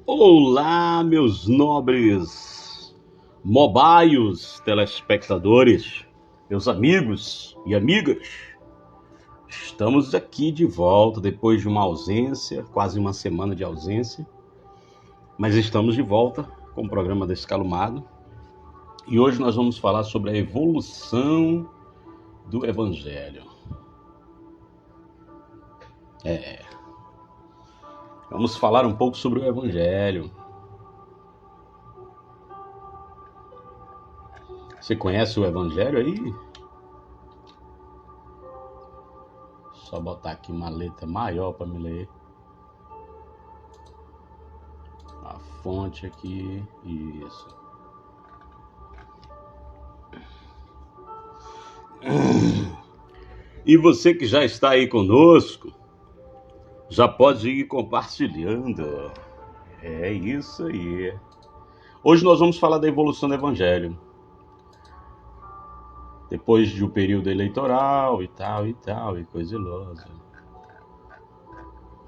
Olá, meus nobres mobaios telespectadores, meus amigos e amigas. Estamos aqui de volta depois de uma ausência, quase uma semana de ausência, mas estamos de volta com o programa Descalumado. E hoje nós vamos falar sobre a evolução do Evangelho. Vamos falar um pouco sobre o Evangelho. Você conhece o Evangelho aí? Só botar aqui uma letra maior para me ler. A fonte aqui, isso. E você que já está aí conosco, já pode ir compartilhando. É isso aí. Hoje nós vamos falar da evolução do Evangelho. Depois de um período eleitoral e tal, e coisa ilosa.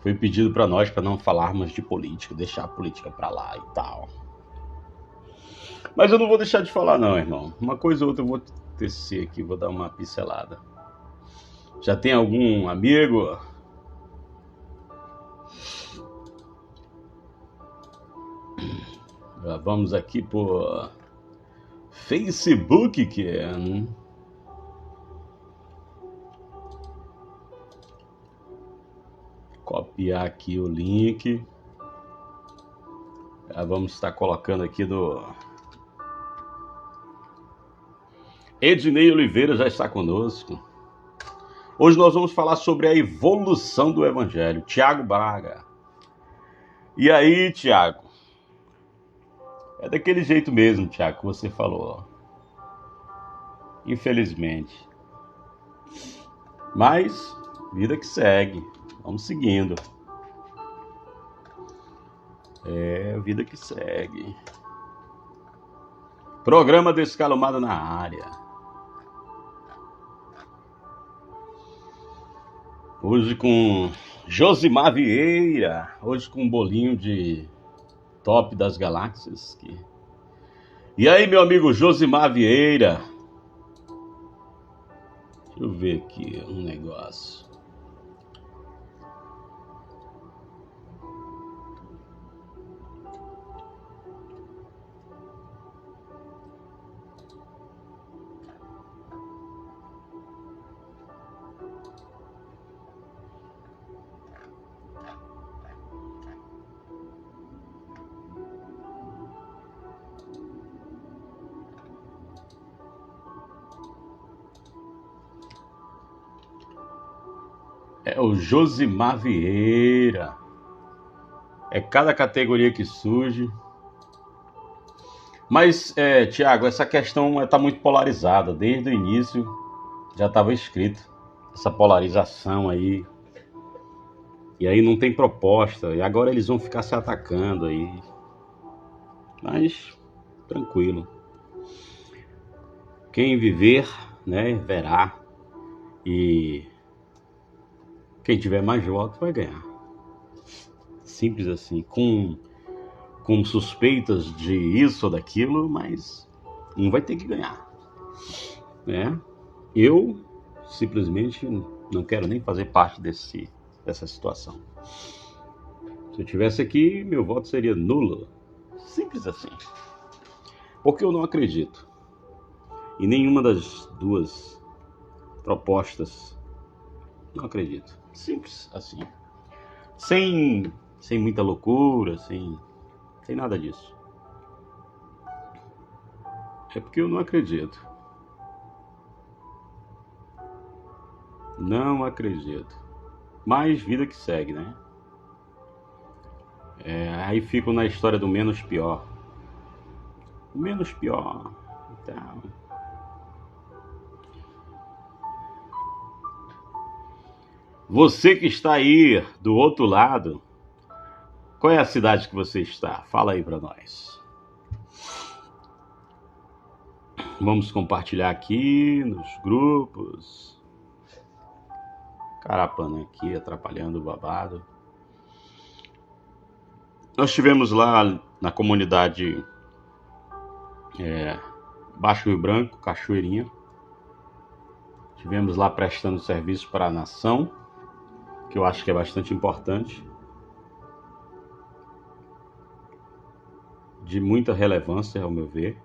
Foi pedido para nós para não falarmos de política, deixar a política para lá e tal. Mas eu não vou deixar de falar não, irmão. Uma coisa ou outra eu vou tecer aqui, vou dar uma pincelada. Já tem algum amigo? Vamos aqui por Facebook, que é... Copiar aqui o link. Vamos estar colocando aqui do... Ednei Oliveira já está conosco. Hoje nós vamos falar sobre a evolução do Evangelho. Tiago Braga. E aí, Tiago? É daquele jeito mesmo, Tiago, que você falou. Infelizmente. Mas, vida que segue. Vamos seguindo. Vida que segue. Programa Descalumado na área. Hoje com Josimar Vieira. Hoje com um bolinho de top das galáxias. E aí, meu amigo Josimar Vieira? Deixa eu ver aqui um negócio. É o Josimar Vieira. É cada categoria que surge. Mas, Tiago, essa questão está muito polarizada. Desde o início já estava escrito essa polarização aí. E aí não tem proposta. E agora eles vão ficar se atacando aí. Mas, tranquilo. Quem viver, né, verá. E quem tiver mais votos vai ganhar. Simples assim. Com suspeitas de isso ou daquilo, mas um vai ter que ganhar, né? Eu simplesmente não quero nem fazer parte dessa situação. Se eu tivesse aqui, meu voto seria nulo. Simples assim. Porque eu não acredito em nenhuma das duas propostas. Não acredito. Simples assim. Sem muita loucura, sem nada disso. É porque eu não acredito. Não acredito. Mas vida que segue, né? Aí fico na história do menos pior. O menos pior. Então... Você que está aí do outro lado, qual é a cidade que você está? Fala aí para nós. Vamos compartilhar aqui nos grupos. Carapana aqui atrapalhando o babado. Nós estivemos lá na comunidade Baixo Rio Branco, Cachoeirinha. Estivemos lá prestando serviço para a nação, que eu acho que é bastante importante, de muita relevância, ao meu ver.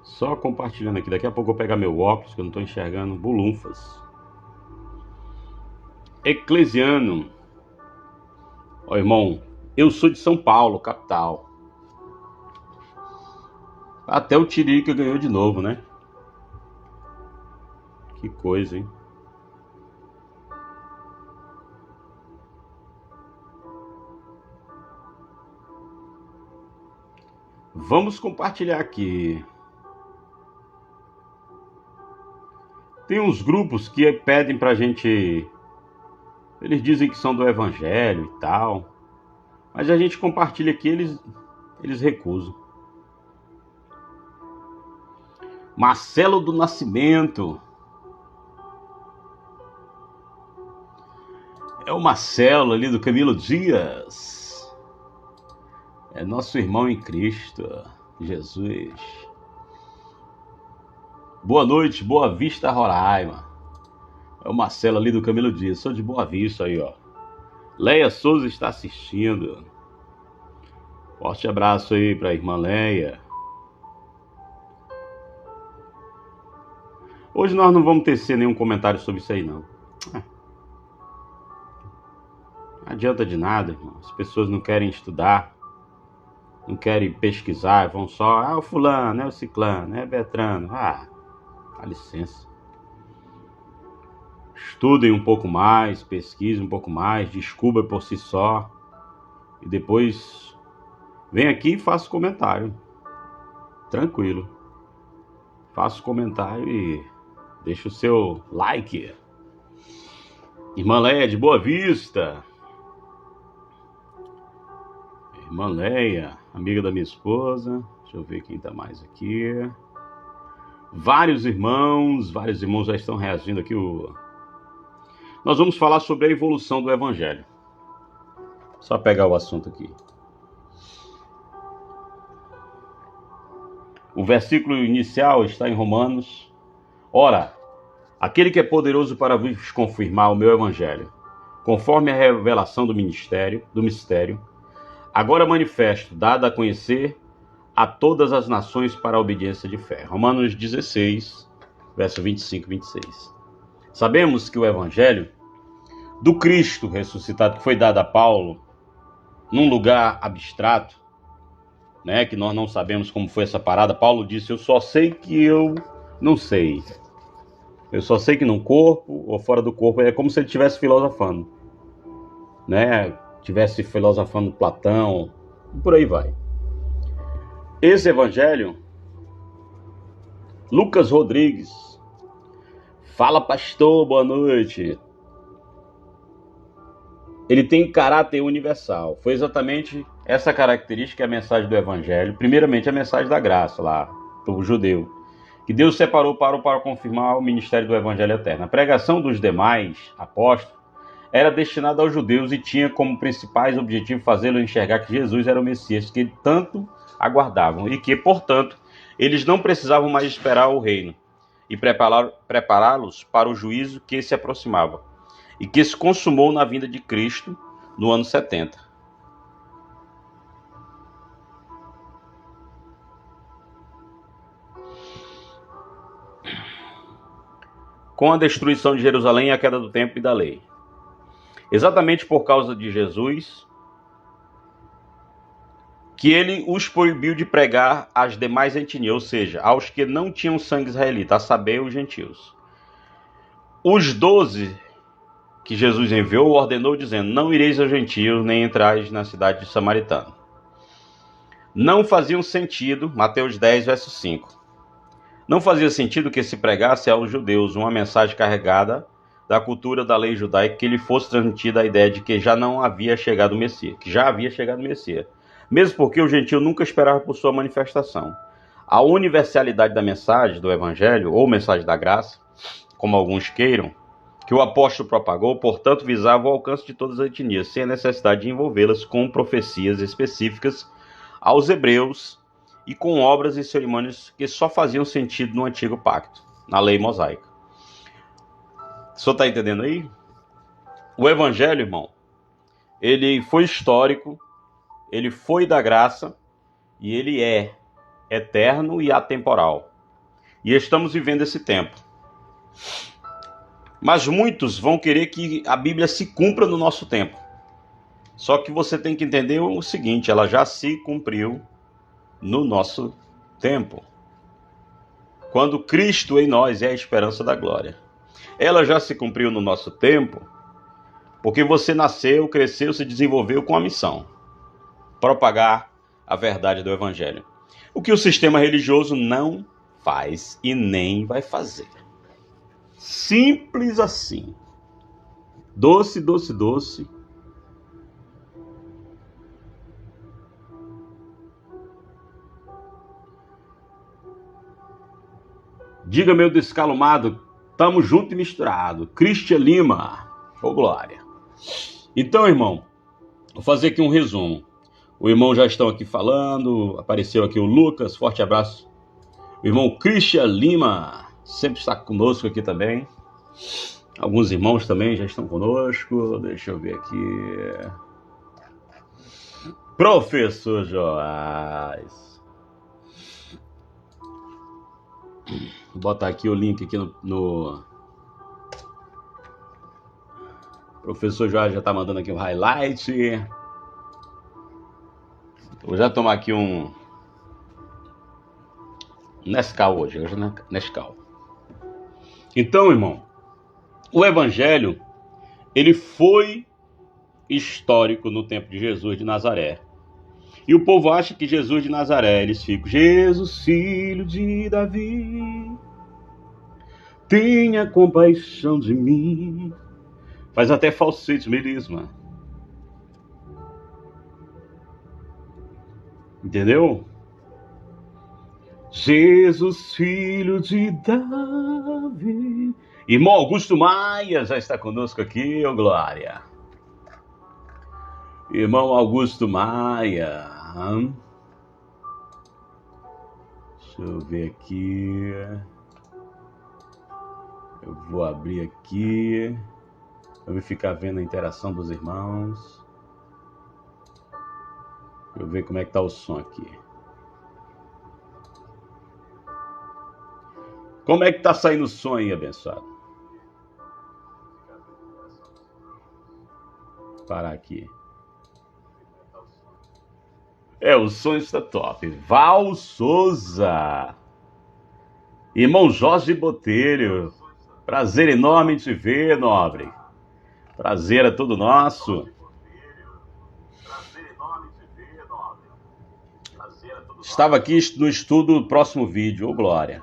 Só compartilhando aqui. Daqui a pouco eu vou pegar meu óculos, que eu não estou enxergando. Bulunfas. Eclesiano. Ó, irmão, eu sou de São Paulo, capital. Até o Tiririca ganhou de novo, né? Que coisa, hein? Vamos compartilhar aqui. Tem uns grupos que pedem pra gente... Eles dizem que são do evangelho e tal. Mas a gente compartilha aqui, eles recusam. Marcelo do Nascimento. É o Marcelo ali do Camilo Dias. É nosso irmão em Cristo, Jesus. Boa noite, Boa Vista, Roraima. É o Marcelo ali do Camilo Dias. Sou de Boa Vista aí, ó. Leia Souza está assistindo. Forte abraço aí pra irmã Leia. Hoje nós não vamos tecer nenhum comentário sobre isso aí, não. Não adianta de nada, irmão. As pessoas não querem estudar, não querem pesquisar, vão só... o fulano, é o ciclano, é Beltrano. Dá licença. Estudem um pouco mais, pesquisem um pouco mais, descubra por si só. E depois vem aqui e faça comentário. Tranquilo. Faça o comentário e deixa o seu like. Irmã Leia de Boa Vista. Irmã Leia, amiga da minha esposa. Deixa eu ver quem tá mais aqui. Vários irmãos já estão reagindo aqui. Nós vamos falar sobre a evolução do Evangelho. Só pegar o assunto aqui. O versículo inicial está em Romanos. Ora, aquele que é poderoso para vos confirmar o meu Evangelho, conforme a revelação do mistério, agora manifesto, dado a conhecer a todas as nações para a obediência de fé. Romanos 16, verso 25 e 26. Sabemos que o Evangelho do Cristo ressuscitado, que foi dado a Paulo, num lugar abstrato, né, que nós não sabemos como foi essa parada. Paulo disse, eu só sei que eu não sei. Eu só sei que no corpo ou fora do corpo. É como se ele estivesse filosofando, né? Estivesse filosofando Platão, e por aí vai. Esse evangelho, Lucas Rodrigues. Fala, pastor, boa noite. Ele tem caráter universal. Foi exatamente essa característica, a mensagem do evangelho. Primeiramente, a mensagem da graça lá, para o judeu, que Deus separou para confirmar o ministério do evangelho eterno. A pregação dos demais apóstolos era destinada aos judeus e tinha como principais objetivos fazê-los enxergar que Jesus era o Messias, que tanto aguardavam, e que, portanto, eles não precisavam mais esperar o reino, e prepará-los para o juízo que se aproximava, e que se consumou na vinda de Cristo no ano 70. Com a destruição de Jerusalém e a queda do templo e da lei. Exatamente por causa de Jesus, que ele os proibiu de pregar às demais etnias, ou seja, aos que não tinham sangue israelita, a saber, os gentios. Os 12 que Jesus enviou ordenou dizendo, não ireis aos gentios, nem entrais na cidade de Samaritano. Não faziam sentido, Mateus 10, verso 5. Não fazia sentido que se pregasse aos judeus uma mensagem carregada da cultura da lei judaica, que lhe fosse transmitida a ideia de que já havia chegado o Messias, mesmo porque o gentio nunca esperava por sua manifestação. A universalidade da mensagem do Evangelho, ou mensagem da graça, como alguns queiram, que o apóstolo propagou, portanto, visava o alcance de todas as etnias, sem a necessidade de envolvê-las com profecias específicas aos hebreus e com obras e cerimônias que só faziam sentido no Antigo Pacto, na lei mosaica. O senhor está entendendo aí? O Evangelho, irmão, ele foi histórico, ele foi da graça e ele é eterno e atemporal. E estamos vivendo esse tempo. Mas muitos vão querer que a Bíblia se cumpra no nosso tempo. Só que você tem que entender o seguinte, ela já se cumpriu no nosso tempo. Quando Cristo em nós é a esperança da glória. Ela já se cumpriu no nosso tempo, porque você nasceu, cresceu, se desenvolveu com a missão: propagar a verdade do Evangelho. O que o sistema religioso não faz e nem vai fazer. Simples assim. Doce, doce, doce. Diga, meu descalumado, tamo junto e misturado. Cristian Lima. Ô, glória. Então, irmão, vou fazer aqui um resumo. O irmão já estão aqui falando, apareceu aqui o Lucas, forte abraço. O irmão Cristian Lima sempre está conosco aqui também. Alguns irmãos também já estão conosco. Deixa eu ver aqui. Professor Joás. Vou botar aqui o link aqui no... Professor Joás já está mandando aqui um highlight. Vou já tomar aqui um Nescau hoje Nescau. Então, irmão, o Evangelho, ele foi histórico no tempo de Jesus de Nazaré. E o povo acha que Jesus de Nazaré, eles ficam: Jesus, filho de Davi, tenha compaixão de mim. Faz até falsete, melisma. Entendeu? Jesus, filho de Davi. Irmão Augusto Maia já está conosco aqui, ô glória. Irmão Augusto Maia. Deixa eu ver aqui. Eu vou abrir aqui. Eu vou ficar vendo a interação dos irmãos. Deixa eu ver como é que tá o som aqui. Como é que tá saindo o som aí, abençoado? Vou parar aqui. O som está top. Val Souza. Irmão Jorge Botelho. Prazer enorme em te ver, nobre. Prazer é todo nosso. Estava aqui no estudo do próximo vídeo, ô glória.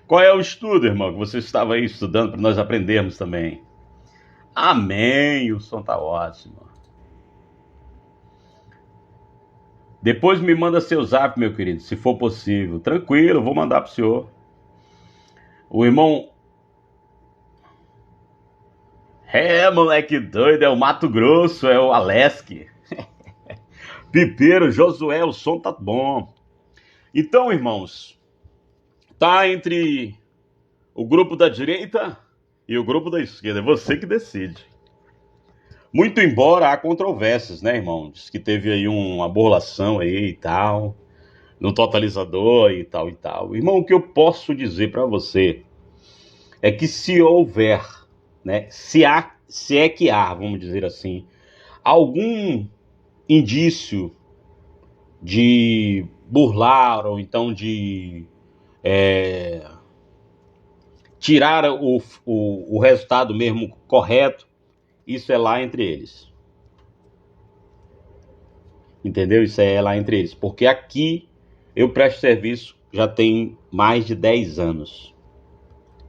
Qual é o estudo, irmão, que você estava aí estudando para nós aprendermos também? Amém, o som tá ótimo. Depois me manda seu zap, meu querido, se for possível. Tranquilo, vou mandar pro senhor. O irmão... moleque doido, é o Mato Grosso, é o Alesc. Pipeiro, Josué, o som tá bom. Então, irmãos, tá entre o grupo da direita e o grupo da esquerda. É você que decide. Muito embora há controvérsias, né, irmão? Diz que teve aí uma burlação aí e tal, no totalizador e tal e tal. Irmão, o que eu posso dizer para você é que se houver, né, se é que há, vamos dizer assim, algum indício de burlar ou então de tirar o resultado mesmo correto, isso é lá entre eles. Entendeu? Isso é lá entre eles. Porque aqui eu presto serviço já tem mais de 10 anos.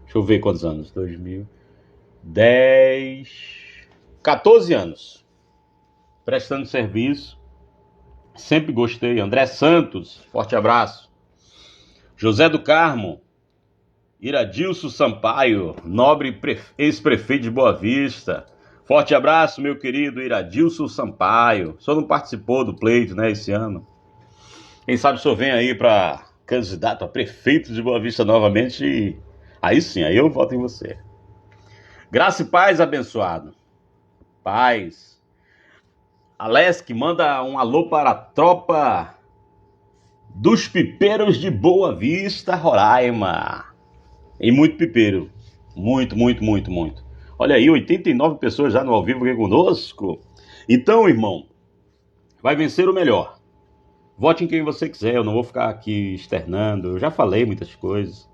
Deixa eu ver quantos anos. 2010... 14 anos. Prestando serviço Sempre gostei. André Santos, forte abraço. José do Carmo, Iradilson Sampaio, nobre ex-prefeito de Boa Vista. Forte abraço, meu querido Iradilson Sampaio. O senhor não participou do pleito, né, esse ano? Quem sabe o senhor vem aí para candidato a prefeito de Boa Vista novamente e aí sim, aí eu voto em você. Graça e paz, abençoado. Paz. Alesc, manda um alô para a tropa dos pipeiros de Boa Vista, Roraima. E muito pipeiro. Muito, muito, muito, muito. Olha aí, 89 pessoas já no ao vivo aqui conosco. Então, irmão, vai vencer o melhor. Vote em quem você quiser, eu não vou ficar aqui externando. Eu já falei muitas coisas.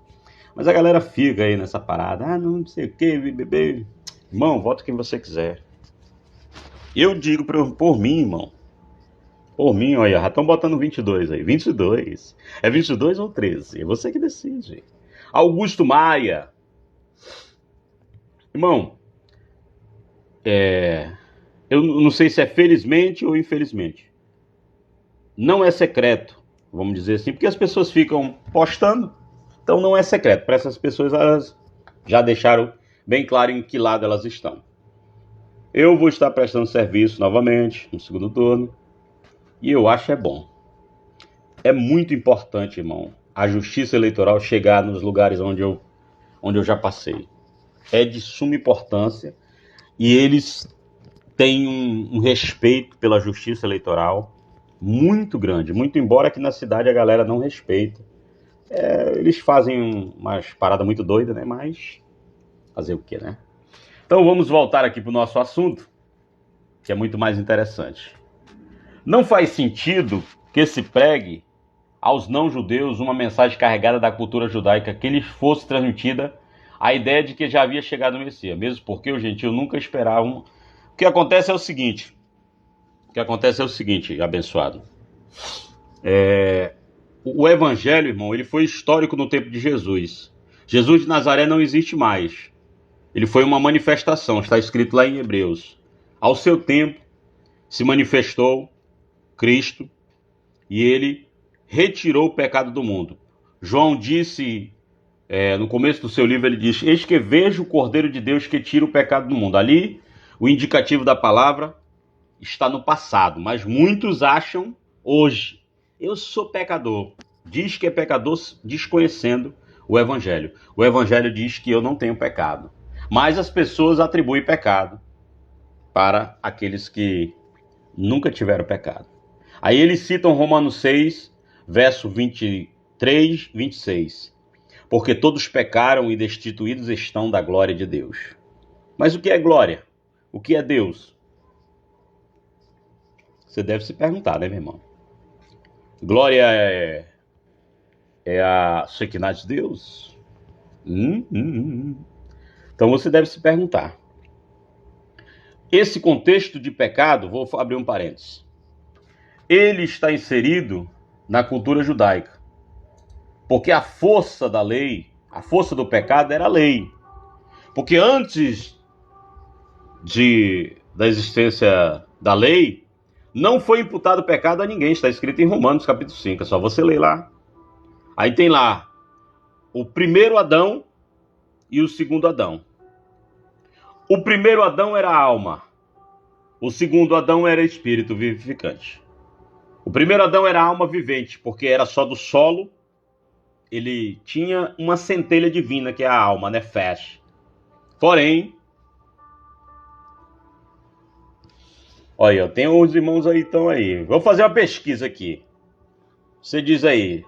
Mas a galera fica aí nessa parada. Ah, não sei o que, bebê. Irmão, vote quem você quiser. Eu digo por mim, irmão. Por mim, olha, já estão botando 22 aí. 22. É 22 ou 13? É você que decide. Augusto Maia. Irmão, eu não sei se é felizmente ou infelizmente. Não é secreto, vamos dizer assim, porque as pessoas ficam postando, então não é secreto. Para essas pessoas, elas já deixaram bem claro em que lado elas estão. Eu vou estar prestando serviço novamente no segundo turno e eu acho bom. É muito importante, irmão, a justiça eleitoral chegar nos lugares onde eu já passei. É de suma importância e eles têm um respeito pela justiça eleitoral muito grande, muito embora aqui na cidade a galera não respeita. Eles fazem umas paradas muito doidas, né? Mas fazer o quê, né? Então vamos voltar aqui para o nosso assunto, que é muito mais interessante. Não faz sentido que se pregue aos não-judeus uma mensagem carregada da cultura judaica que lhes fosse transmitida a ideia de que já havia chegado o Messias, mesmo porque os gentios nunca esperavam. O que acontece é o seguinte, abençoado. O evangelho, irmão, ele foi histórico no tempo de Jesus. Jesus de Nazaré não existe mais. Ele foi uma manifestação, está escrito lá em Hebreus. Ao seu tempo, se manifestou Cristo e ele retirou o pecado do mundo. João disse, no começo do seu livro, ele diz: eis que vejo o Cordeiro de Deus que tira o pecado do mundo. Ali, o indicativo da palavra está no passado, mas muitos acham hoje. Eu sou pecador. Diz que é pecador desconhecendo o evangelho. O evangelho diz que eu não tenho pecado. Mas as pessoas atribuem pecado para aqueles que nunca tiveram pecado. Aí eles citam Romanos 6, verso 23, 26. Porque todos pecaram e destituídos estão da glória de Deus. Mas o que é glória? O que é Deus? Você deve se perguntar, né, meu irmão? Glória é a Shekinah de Deus? Então você deve se perguntar. Esse contexto de pecado, vou abrir um parênteses, ele está inserido na cultura judaica. Porque a força da lei, a força do pecado era a lei. Porque antes da existência da lei, não foi imputado pecado a ninguém. Está escrito em Romanos capítulo 5, é só você ler lá. Aí tem lá o primeiro Adão e o segundo Adão. O primeiro Adão era alma. O segundo Adão era espírito vivificante. O primeiro Adão era alma vivente, porque era só do solo. Ele tinha uma centelha divina, que é a alma, nefesh. Porém, olha, tem uns irmãos aí, estão aí. Vou fazer uma pesquisa aqui. Você diz aí,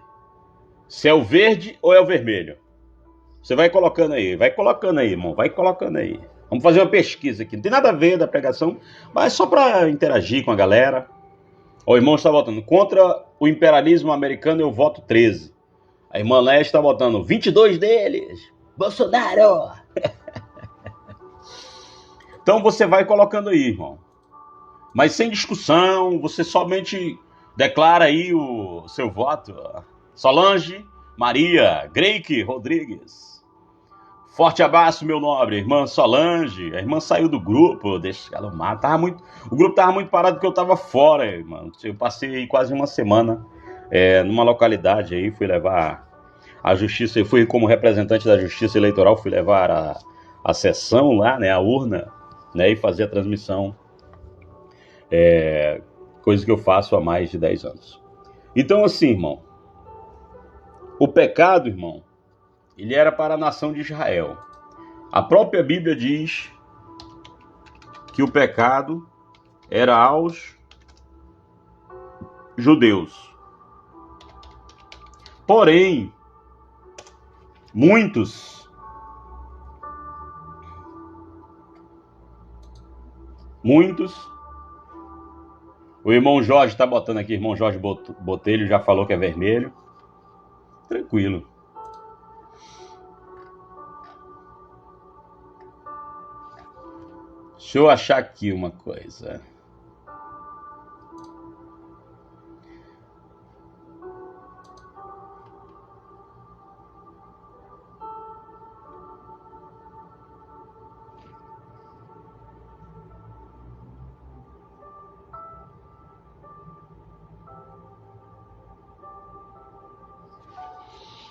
se é o verde ou é o vermelho? Você vai colocando aí, irmão, vai colocando aí. Vamos fazer uma pesquisa aqui. Não tem nada a ver da pregação, mas só para interagir com a galera. O irmão está votando contra o imperialismo americano, eu voto 13. A irmã Leste está votando 22 deles. Bolsonaro! Então você vai colocando aí, irmão. Mas sem discussão, você somente declara aí o seu voto. Solange Maria Greike Rodrigues. Forte abraço, meu nobre. Irmã Solange. A irmã saiu do grupo. Deixa ela mar. O grupo tava muito parado porque eu tava fora, irmã. Eu passei quase uma semana numa localidade aí. Fui levar a justiça. Eu fui como representante da justiça eleitoral. Fui levar a sessão lá, né? A urna, né? E fazer a transmissão. Coisa que eu faço há mais de 10 anos. Então, assim, irmão. O pecado, irmão, ele era para a nação de Israel. A própria Bíblia diz que o pecado era aos judeus. Porém, muitos o irmão Jorge está botando aqui, irmão Jorge Botelho já falou que é vermelho. Tranquilo. Deixa eu achar aqui uma coisa.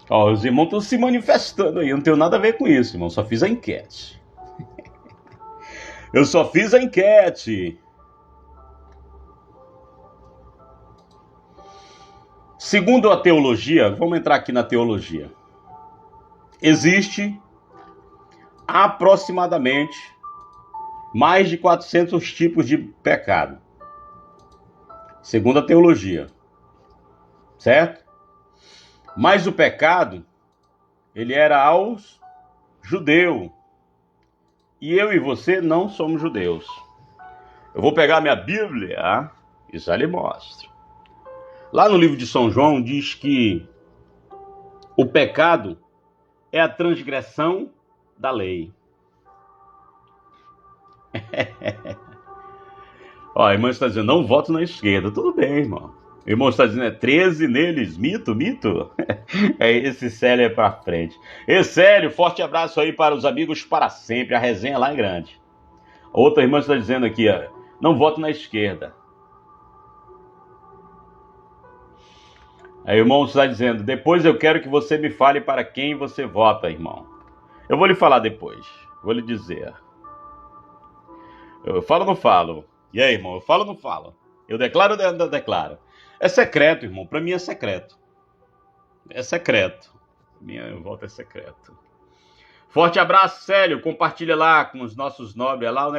Ó, os irmãos estão se manifestando aí. Eu não tenho nada a ver com isso, irmão. Só fiz a enquete. Eu só fiz a enquete. Segundo a teologia, vamos entrar aqui na teologia. Existe aproximadamente mais de 400 tipos de pecado. Segundo a teologia. Certo? Mas o pecado, ele era aos judeus. E eu e você não somos judeus. Eu vou pegar minha Bíblia e já lhe mostro. Lá no livro de São João diz que o pecado é a transgressão da lei. Ó, a irmã está dizendo, não voto na esquerda. Tudo bem, irmão. O irmão está dizendo, 13 neles, mito? Esse Célio é pra frente. E Célio, forte abraço aí para os amigos para sempre, a resenha lá é grande. Outra irmã está dizendo aqui, ó, não voto na esquerda. Aí o irmão está dizendo, depois eu quero que você me fale para quem você vota, irmão. Eu vou lhe falar depois, vou lhe dizer. Eu falo ou não falo? E aí, irmão, eu falo ou não falo? Eu declaro ou não declaro? É secreto, irmão. Para mim é secreto. É secreto. Minha volta é secreto. Forte abraço, Célio. Compartilha lá com os nossos nobres. Lá o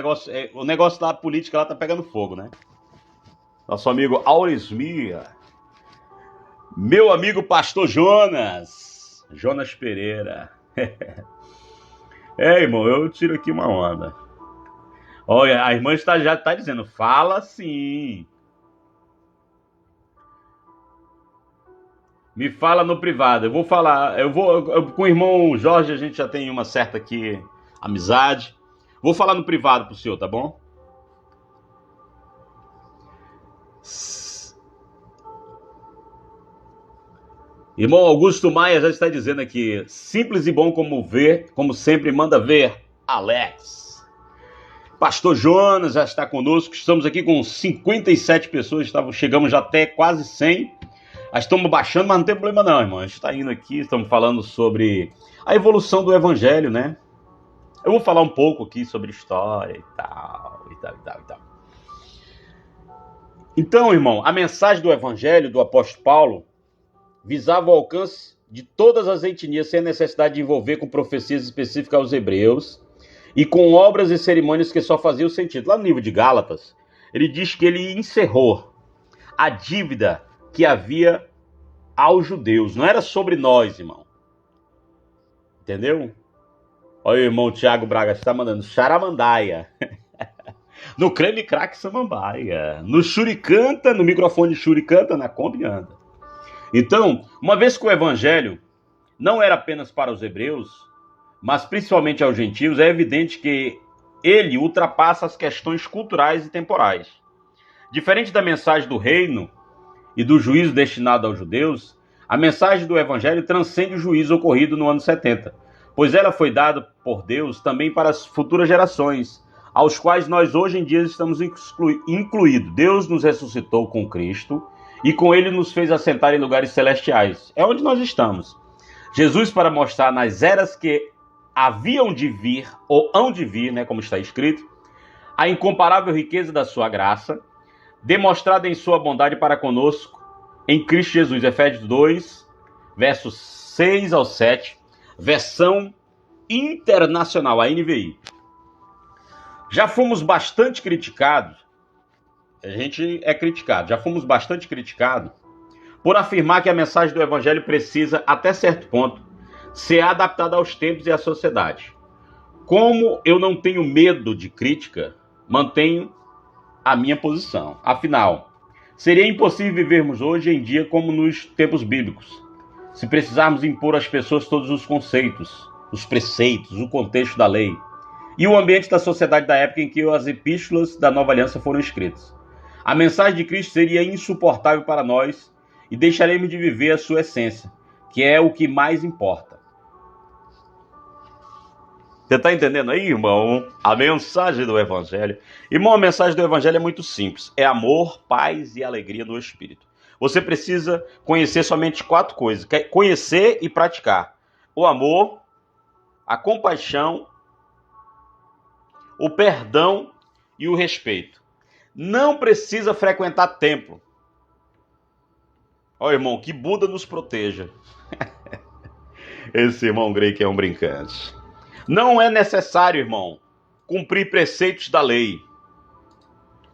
negócio da política lá tá pegando fogo, né? Nosso amigo Aurismia. Meu amigo pastor Jonas. Jonas Pereira. Irmão, eu tiro aqui uma onda. Olha, a irmã já está dizendo, fala sim. Me fala no privado. Eu vou falar. Com o irmão Jorge a gente já tem uma certa aqui amizade. Vou falar no privado pro senhor, tá bom? Irmão Augusto Maia já está dizendo aqui. Simples e bom como sempre manda ver, Alex. Pastor Jonas já está conosco. Estamos aqui com 57 pessoas. Chegamos já até quase 100. Estamos baixando, mas não tem problema não, irmão. A gente está indo aqui, estamos falando sobre a evolução do Evangelho, né? Eu vou falar um pouco aqui sobre história e tal. Então, irmão, a mensagem do Evangelho do apóstolo Paulo visava o alcance de todas as etnias sem a necessidade de envolver com profecias específicas aos hebreus e com obras e cerimônias que só faziam sentido. Lá no livro de Gálatas, ele diz que ele encerrou a dívida que havia aos judeus. Não era sobre nós, irmão. Entendeu? Olha o irmão Tiago Braga, está mandando charamandaia. No creme crack samambaia. No churicanta, no microfone churicanta, na Kombi anda. Então, uma vez que o evangelho não era apenas para os hebreus, mas principalmente aos gentios, é evidente que ele ultrapassa as questões culturais e temporais. Diferente da mensagem do reino e do juízo destinado aos judeus, a mensagem do evangelho transcende o juízo ocorrido no ano 70, pois ela foi dada por Deus também para as futuras gerações, aos quais nós hoje em dia estamos incluídos. Deus nos ressuscitou com Cristo e com ele nos fez assentar em lugares celestiais. É onde nós estamos. Jesus, para mostrar nas eras que haviam de vir, ou hão de vir, né, como está escrito, a incomparável riqueza da sua graça, demonstrada em sua bondade para conosco, em Cristo Jesus. Efésios 2, versos 6 ao 7, versão internacional, a NVI. Já fomos bastante criticados, a gente é criticado, já fomos bastante criticados por afirmar que a mensagem do Evangelho precisa, até certo ponto, ser adaptada aos tempos e à sociedade. Como eu não tenho medo de crítica, mantenho a minha posição. Afinal, seria impossível vivermos hoje em dia como nos tempos bíblicos, se precisarmos impor às pessoas todos os conceitos, os preceitos, o contexto da lei e o ambiente da sociedade da época em que as epístolas da Nova Aliança foram escritas. A mensagem de Cristo seria insuportável para nós e deixaremos de viver a sua essência, que é o que mais importa. Você está entendendo aí, irmão? A mensagem do Evangelho. Irmão, a mensagem do Evangelho é muito simples. É amor, paz e alegria no Espírito. Você precisa conhecer somente 4 coisas. Conhecer e praticar. O amor, a compaixão, o perdão e o respeito. Não precisa frequentar templo. Ó, irmão, que Buda nos proteja. Esse irmão grego é um brincante. Não é necessário, irmão, cumprir preceitos da lei,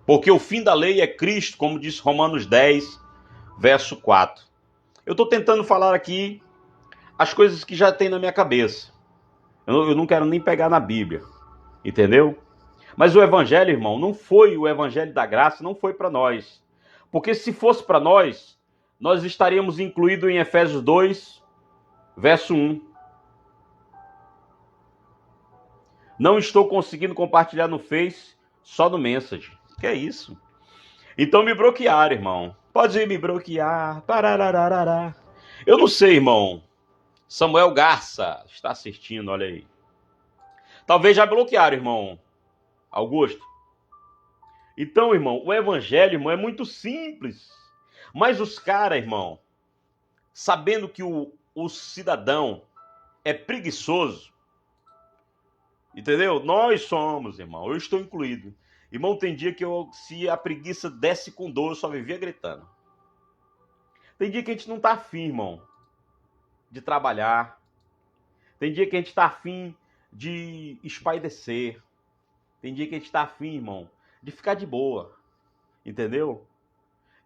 porque o fim da lei é Cristo, como diz Romanos 10, verso 4. Eu estou tentando falar aqui as coisas que já tem na minha cabeça. Eu não quero nem pegar na Bíblia, entendeu? Mas o Evangelho, irmão, não foi o Evangelho da graça, não foi para nós. Porque se fosse para nós, nós estaríamos incluídos em Efésios 2, verso 1. Não estou conseguindo compartilhar no Face, só no Message. Que é isso? Então me bloquearam, irmão. Pode me bloquear. Pararararará. Eu não sei, irmão. Samuel Garça está assistindo, olha aí. Talvez já bloquearam, irmão Augusto. Então, irmão, o Evangelho, irmão, é muito simples. Mas os caras, irmão, sabendo que o cidadão é preguiçoso, entendeu? Nós somos, irmão. Eu estou incluído. Irmão, tem dia que se a preguiça desce com dor, eu só vivia gritando. Tem dia que a gente não tá afim, irmão, de trabalhar. Tem dia que a gente tá afim de espairecer. Tem dia que a gente tá afim, irmão, de ficar de boa. Entendeu?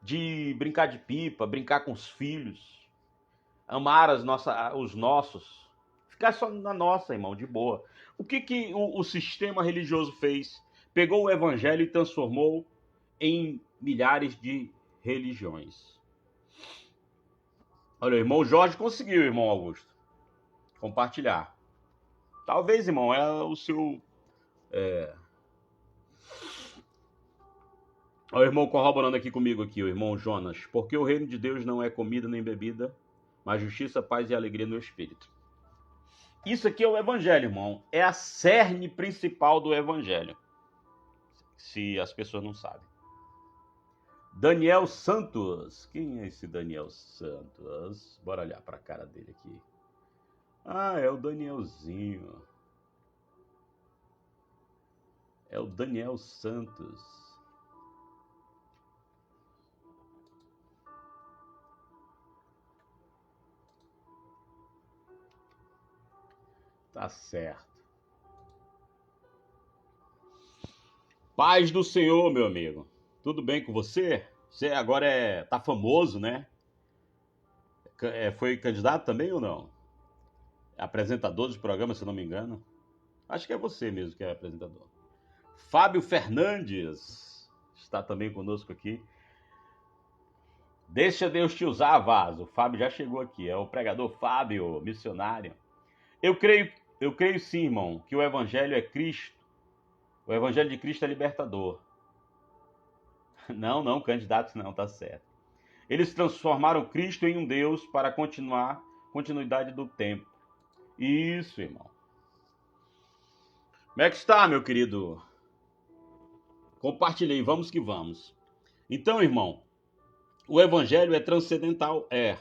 De brincar de pipa, brincar com os filhos. Amar os nossos. Ficar só na nossa, irmão, de boa. O que o sistema religioso fez? Pegou o Evangelho e transformou em milhares de religiões. Olha, o irmão Jorge conseguiu, irmão Augusto, compartilhar. Talvez, irmão, é o seu... Olha o irmão corroborando aqui comigo, aqui, o irmão Jonas. Porque o reino de Deus não é comida nem bebida, mas justiça, paz e alegria no Espírito. Isso aqui é o Evangelho, irmão. É a cerne principal do Evangelho. Se as pessoas não sabem. Daniel Santos. Quem é esse Daniel Santos? Bora olhar para a cara dele aqui. Ah, é o Danielzinho. É o Daniel Santos. Tá certo. Paz do Senhor, meu amigo. Tudo bem com você? Você agora tá famoso, né? Foi candidato também ou não? Apresentador de programa, se não me engano. Acho que é você mesmo que é apresentador. Fábio Fernandes está também conosco aqui. Deixa Deus te usar, Vaso. O Fábio já chegou aqui. É o pregador Fábio, missionário. Eu creio sim, irmão, que o Evangelho é Cristo. O Evangelho de Cristo é libertador. Não, candidatos não, tá certo. Eles transformaram Cristo em um Deus para continuidade do tempo. Isso, irmão. Como é que está, meu querido? Compartilhei, vamos que vamos. Então, irmão, o evangelho é transcendental? É.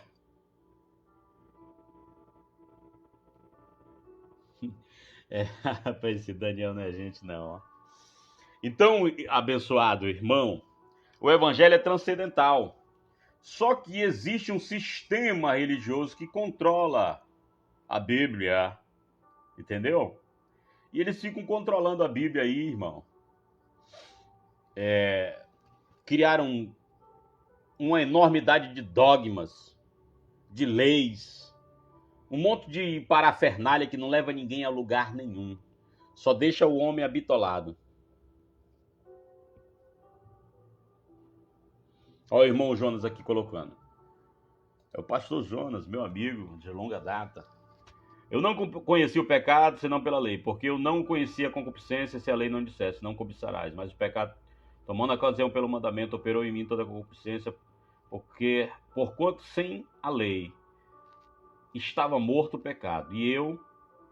É, rapaz, esse Daniel não é gente, não. Então, abençoado irmão, o evangelho é transcendental. Só que existe um sistema religioso que controla a Bíblia, entendeu? E eles ficam controlando a Bíblia aí, irmão. Criaram uma enormidade de dogmas, de leis, um monte de parafernália que não leva ninguém a lugar nenhum. Só deixa o homem habitolado. Olha o irmão Jonas aqui colocando. É o pastor Jonas, meu amigo de longa data. Eu não conheci o pecado senão pela lei, porque eu não conhecia a concupiscência se a lei não dissesse, não cobiçarás. Mas o pecado, tomando a ocasião pelo mandamento, operou em mim toda a concupiscência, porque, porquanto sem a lei estava morto o pecado, e eu,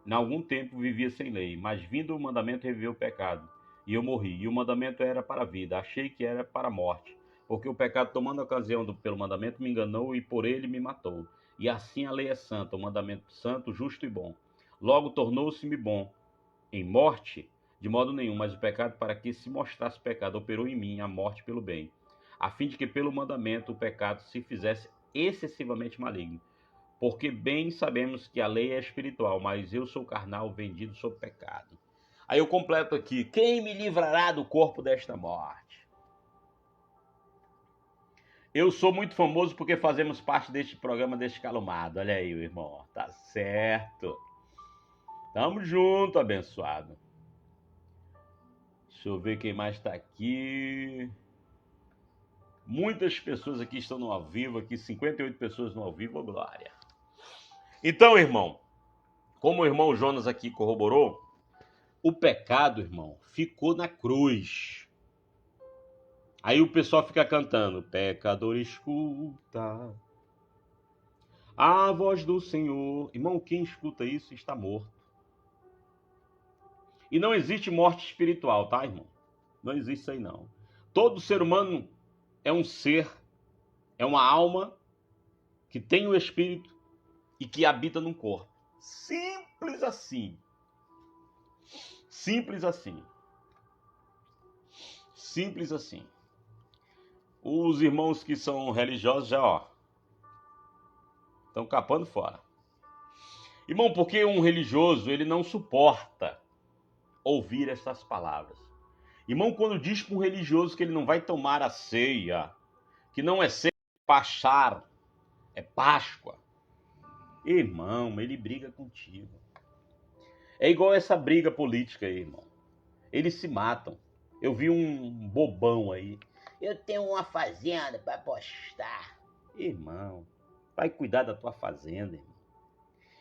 em algum tempo, vivia sem lei, mas vindo o mandamento reviveu o pecado, e eu morri. E o mandamento era para a vida, achei que era para a morte, porque o pecado, tomando a ocasião pelo mandamento, me enganou e por ele me matou. E assim a lei é santa, o mandamento santo, justo e bom. Logo tornou-se-me bom em morte, de modo nenhum, mas o pecado, para que se mostrasse pecado, operou em mim a morte pelo bem, a fim de que pelo mandamento o pecado se fizesse excessivamente maligno. Porque bem sabemos que a lei é espiritual, mas eu sou carnal, vendido sob pecado. Aí eu completo aqui: quem me livrará do corpo desta morte? Eu sou muito famoso porque fazemos parte deste programa deste calumado. Olha aí, irmão. Tá certo. Tamo junto, abençoado. Deixa eu ver quem mais tá aqui. Muitas pessoas aqui estão no ao vivo, aqui 58 pessoas no ao vivo, glória. Então, irmão, como o irmão Jonas aqui corroborou, o pecado, irmão, ficou na cruz. Aí o pessoal fica cantando: pecador, escuta a voz do Senhor. Irmão, quem escuta isso está morto. E não existe morte espiritual, tá, irmão? Não existe isso aí, não. Todo ser humano é um ser, é uma alma que tem o espírito e que habita num corpo. Simples assim. Simples assim. Simples assim. Os irmãos que são religiosos já, ó, estão capando fora. Irmão, porque um religioso, ele não suporta ouvir essas palavras. Irmão, quando diz para um religioso que ele não vai tomar a ceia, que não é ceia, é Pachar, é Páscoa, irmão, ele briga contigo. É igual essa briga política aí, irmão. Eles se matam. Eu vi um bobão aí: eu tenho uma fazenda para apostar. Irmão, vai cuidar da tua fazenda, irmão.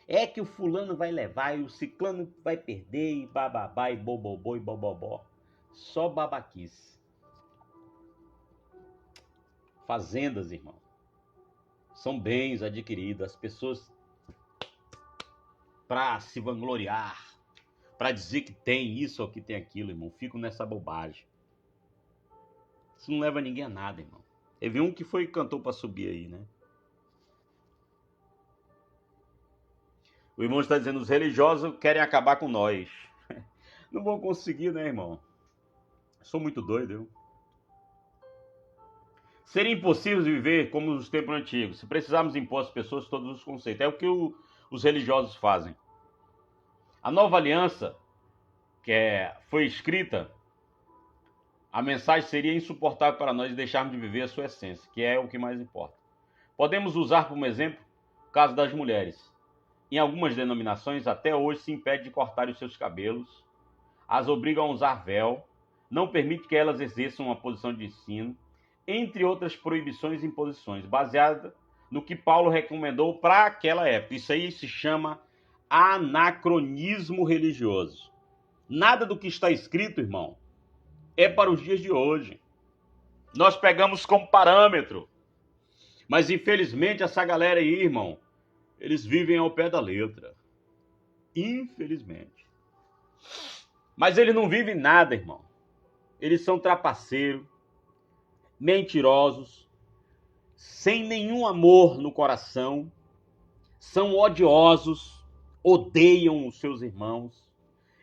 É que o fulano vai levar e o ciclano vai perder e bababá e bobobó e bobobó. Só babaquice. Fazendas, irmão, são bens adquiridos. As pessoas, para se vangloriar, para dizer que tem isso ou que tem aquilo, irmão, ficam nessa bobagem. Isso não leva ninguém a nada, irmão. Teve um que foi e cantou para subir aí, né? O irmão está dizendo: os religiosos querem acabar com nós. Não vão conseguir, né, irmão? Sou muito doido, eu. Seria impossível viver como nos tempos antigos, se precisarmos impor às pessoas todos os conceitos. É o que os religiosos fazem. A nova aliança, foi escrita, a mensagem seria insuportável para nós deixarmos de viver a sua essência, que é o que mais importa. Podemos usar como exemplo o caso das mulheres. Em algumas denominações, até hoje, se impede de cortar os seus cabelos, as obrigam a usar véu, não permite que elas exerçam uma posição de ensino, entre outras proibições e imposições, baseada no que Paulo recomendou para aquela época. Isso aí se chama anacronismo religioso. Nada do que está escrito, irmão, é para os dias de hoje. Nós pegamos como parâmetro. Mas infelizmente essa galera aí, irmão, eles vivem ao pé da letra. Infelizmente. Mas eles não vivem nada, irmão. Eles são trapaceiros, mentirosos, sem nenhum amor no coração, são odiosos, odeiam os seus irmãos.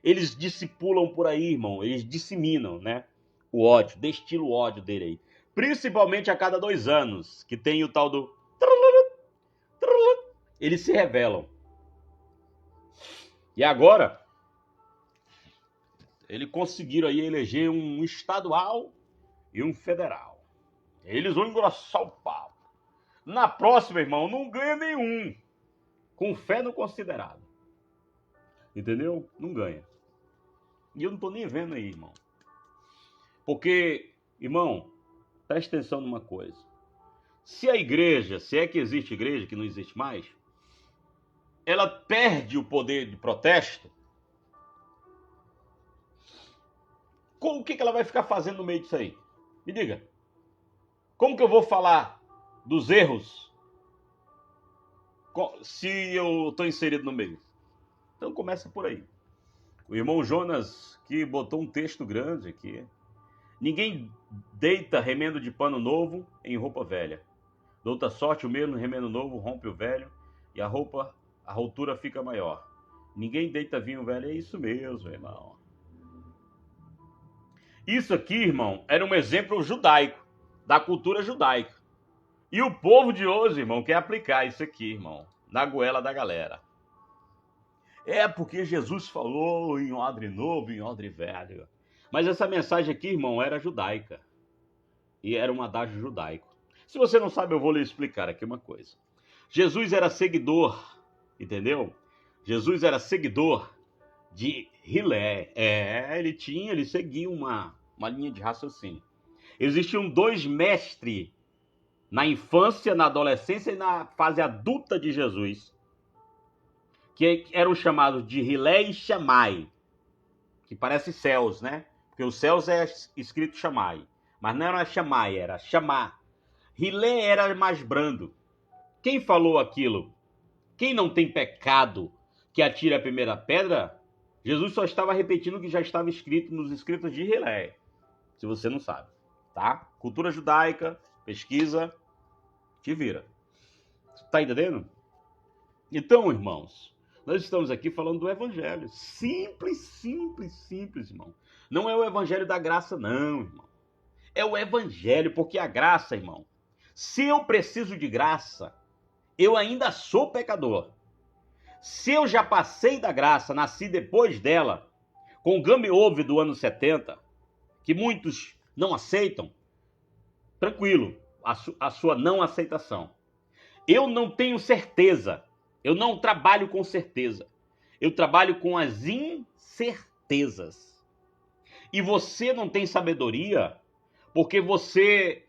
Eles discipulam por aí, irmão, eles disseminam, né? O ódio, destila o ódio dele aí. Principalmente a cada 2 anos, que tem o tal do... Eles se revelam. E agora, eles conseguiram aí eleger um estadual e um federal. Eles vão engrossar o papo. Na próxima, irmão, não ganha nenhum. Com fé no considerado. Entendeu? Não ganha. E eu não tô nem vendo aí, irmão. Porque, irmão, presta atenção numa coisa. Se a igreja, se é que existe igreja, que não existe mais, ela perde o poder de protesto, o que ela vai ficar fazendo no meio disso aí? Me diga. Como que eu vou falar dos erros se eu estou inserido no meio? Então começa por aí. O irmão Jonas que botou um texto grande aqui. Ninguém deita remendo de pano novo em roupa velha. De outra sorte, o mesmo remendo novo rompe o velho e a rotura fica maior. Ninguém deita vinho velho. É isso mesmo, irmão. Isso aqui, irmão, era um exemplo judaico, da cultura judaica. E o povo de hoje, irmão, quer aplicar isso aqui, irmão, na goela da galera. É porque Jesus falou em odre novo, em odre velho. Mas essa mensagem aqui, irmão, era judaica. E era um adágio judaico. Se você não sabe, eu vou lhe explicar aqui uma coisa. Jesus era seguidor, entendeu? Jesus era seguidor de Hillel. Ele seguia uma linha de raciocínio. Existiam 2 mestres na infância, na adolescência e na fase adulta de Jesus, que eram chamados de Hillel e Shammai, que parece céus, né? Porque os céus é escrito Shammai, mas não era Shammai, era Shammah. Hillel era mais brando. Quem falou aquilo? Quem não tem pecado que atire a primeira pedra? Jesus só estava repetindo o que já estava escrito nos escritos de Hillel, se você não sabe, tá? Cultura judaica, pesquisa, te vira. Tá entendendo? Então, irmãos, nós estamos aqui falando do evangelho. Simples, simples, simples, irmão. Não é o evangelho da graça, não, irmão. É o evangelho, porque a graça, irmão, se eu preciso de graça, eu ainda sou pecador. Se eu já passei da graça, nasci depois dela, com o game over do ano 70, que muitos não aceitam, tranquilo, a sua não aceitação. Eu não tenho certeza, eu não trabalho com certeza, eu trabalho com as incertezas. E você não tem sabedoria porque você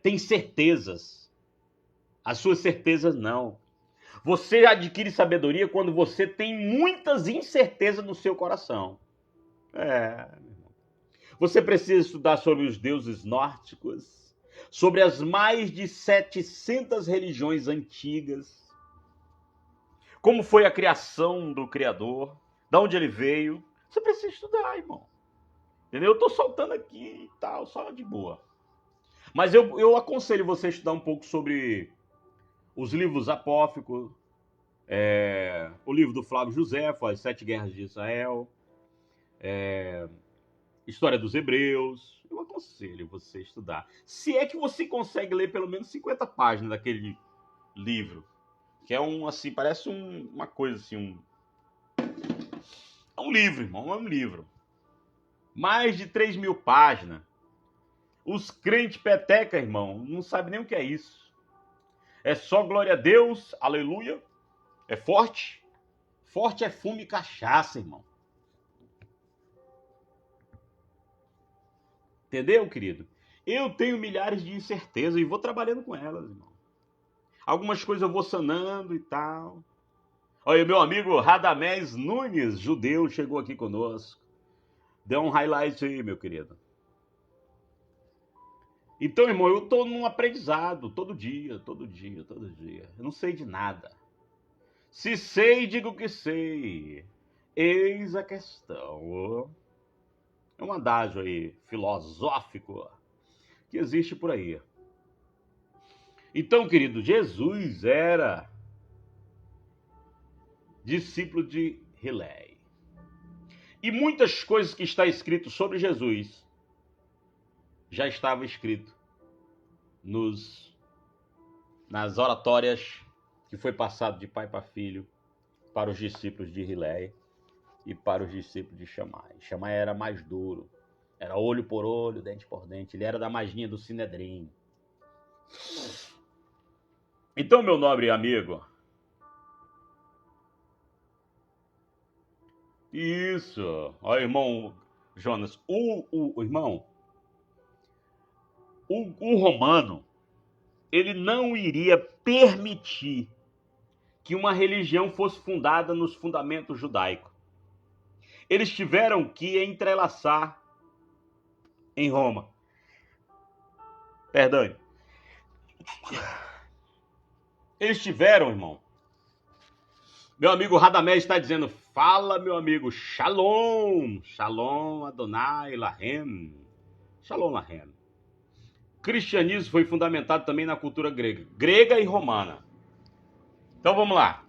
tem certezas. As suas certezas não. Você adquire sabedoria quando você tem muitas incertezas no seu coração. Você precisa estudar sobre os deuses nórdicos, sobre as mais de 700 religiões antigas, como foi a criação do Criador, de onde ele veio. Você precisa estudar, irmão. Entendeu? Eu tô soltando aqui e tal, só de boa. Mas eu aconselho você a estudar um pouco sobre os livros apócrifos, o livro do Flávio Josefo, As 7 Guerras de Israel, História dos Hebreus. Eu aconselho você a estudar. Se é que você consegue ler pelo menos 50 páginas daquele livro, que é assim, parece uma coisa assim, é um livro, irmão, é um livro. Mais de 3.000 páginas. Os crentes peteca, irmão, não sabem nem o que é isso. É só glória a Deus, aleluia. É forte. Forte é fumo e cachaça, irmão. Entendeu, querido? Eu tenho milhares de incertezas e vou trabalhando com elas, irmão. Algumas coisas eu vou sanando e tal. Olha, meu amigo Radamés Nunes, judeu, chegou aqui conosco. Deu um highlight aí, meu querido. Então, irmão, eu tô num aprendizado todo dia, todo dia, todo dia. Eu não sei de nada. Se sei, digo que sei. Eis a questão. É um adágio aí filosófico que existe por aí. Então, querido, Jesus era discípulo de Hillel. E muitas coisas que está escrito sobre Jesus já estava escrito nas oratórias que foi passado de pai para filho para os discípulos de Hillel e para os discípulos de Shammai. Shammai era mais duro, era olho por olho, dente por dente, ele era da magia do Sinedrim. Então, meu nobre amigo, isso, ó, irmão Jonas, o irmão, o romano, ele não iria permitir que uma religião fosse fundada nos fundamentos judaicos. Eles tiveram que entrelaçar em Roma. Perdão. Eles tiveram, irmão. Meu amigo Radamés está dizendo, fala, meu amigo, Shalom, Shalom Adonai Lahem, Shalom Lahem. Cristianismo foi fundamentado também na cultura grega e romana. Então vamos lá.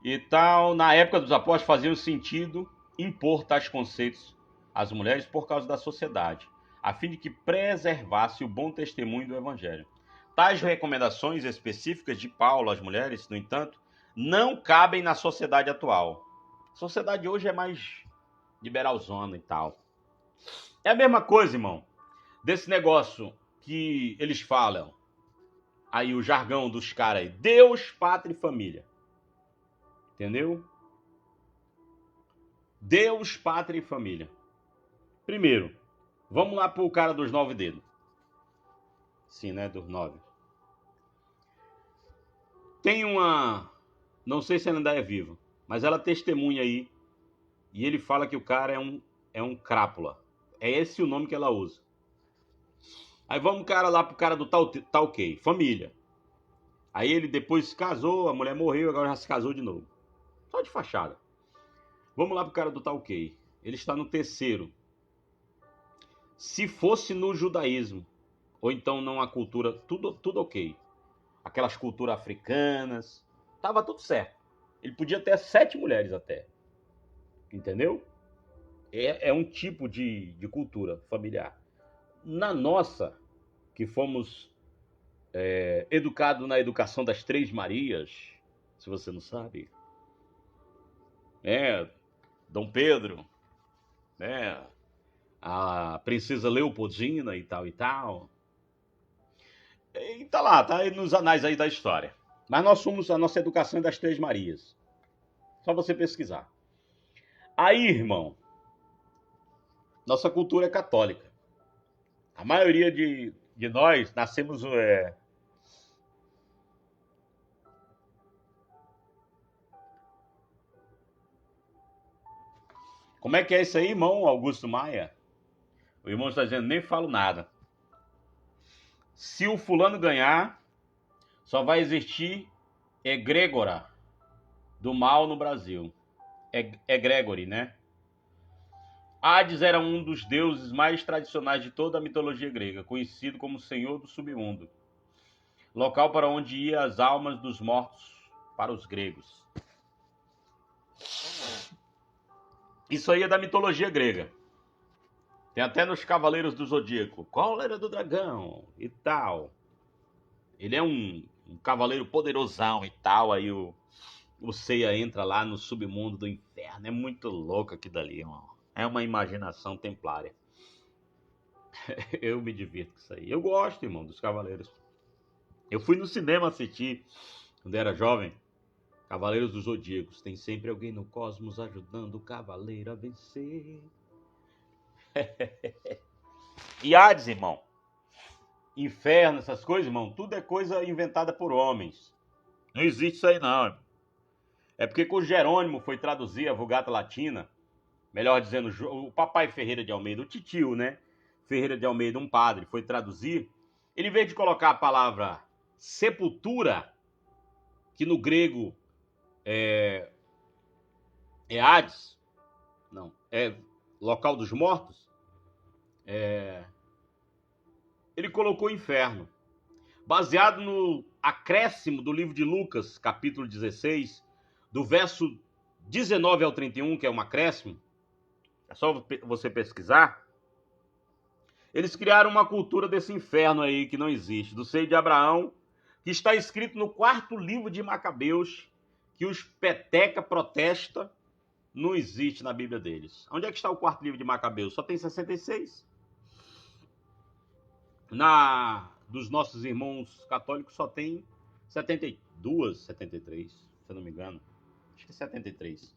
E tal, na época dos apóstolos fazia sentido impor tais conceitos às mulheres por causa da sociedade, a fim de que preservasse o bom testemunho do evangelho. Tais recomendações específicas de Paulo às mulheres, no entanto, não cabem na sociedade atual. A sociedade hoje é mais liberalzona e tal. É a mesma coisa, irmão, desse negócio que eles falam, aí o jargão dos caras aí, Deus, pátria e família. Entendeu? Deus, pátria e família. Primeiro, vamos lá pro cara dos 9 dedos. Sim, né? Dos 9. Tem uma... Não sei se ela ainda é viva, mas ela testemunha aí. E ele fala que o cara é um crápula. É esse o nome que ela usa. Aí vamos lá pro cara do Talkei. Família. Aí ele depois se casou, a mulher morreu, agora já se casou de novo. Só de fachada. Vamos lá pro cara do Talkei. Ele está no terceiro. Se fosse no judaísmo, ou então não a cultura, tudo ok. Aquelas culturas africanas, tava tudo certo. Ele podia ter 7 mulheres até. Entendeu? É um tipo de cultura familiar. Na nossa, que fomos educados na educação das 3 Marias, se você não sabe, Dom Pedro, né? A princesa Leopoldina e tal e tal. E tá aí nos anais aí da história. Mas nós somos, a nossa educação é das 3 Marias. Só você pesquisar. Aí, irmão, nossa cultura é católica. A maioria de nós nascemos... Como é que é isso aí, irmão Augusto Maia? O irmão está dizendo, nem falo nada. Se o fulano ganhar, só vai existir egrégora do mal no Brasil. Egregore, né? Hades era um dos deuses mais tradicionais de toda a mitologia grega, conhecido como Senhor do Submundo, local para onde iam as almas dos mortos para os gregos. Isso aí é da mitologia grega. Tem até nos Cavaleiros do Zodíaco, Cólera do Dragão e tal. Ele é um cavaleiro poderosão e tal, aí o Seiya entra lá no submundo do inferno. É muito louco aquilo dali, irmão. É uma imaginação templária. Eu me divirto com isso aí. Eu gosto, irmão, dos Cavaleiros. Eu fui no cinema assistir, quando era jovem, Cavaleiros dos Zodíacos. Tem sempre alguém no cosmos ajudando o cavaleiro a vencer. E Hades, irmão. Inferno, essas coisas, irmão, tudo é coisa inventada por homens. Não existe isso aí, não, irmão. É porque quando Jerônimo foi traduzir a Vulgata Latina, melhor dizendo, o papai Ferreira de Almeida, o titio, né? Ferreira de Almeida, um padre, foi traduzir. Ele, em vez de colocar a palavra sepultura, que no grego é Hades, não, é local dos mortos, ele colocou inferno. Baseado no acréscimo do livro de Lucas, capítulo 16, do verso 19 ao 31, que é um acréscimo, é só você pesquisar. Eles criaram uma cultura desse inferno aí que não existe, do seio de Abraão, que está escrito no 4º livro de Macabeus, que os peteca protesta, não existe na Bíblia deles. Onde é que está o 4º livro de Macabeus? Só tem 66. Dos nossos irmãos católicos só tem 72, 73, se eu não me engano. Acho que é 73.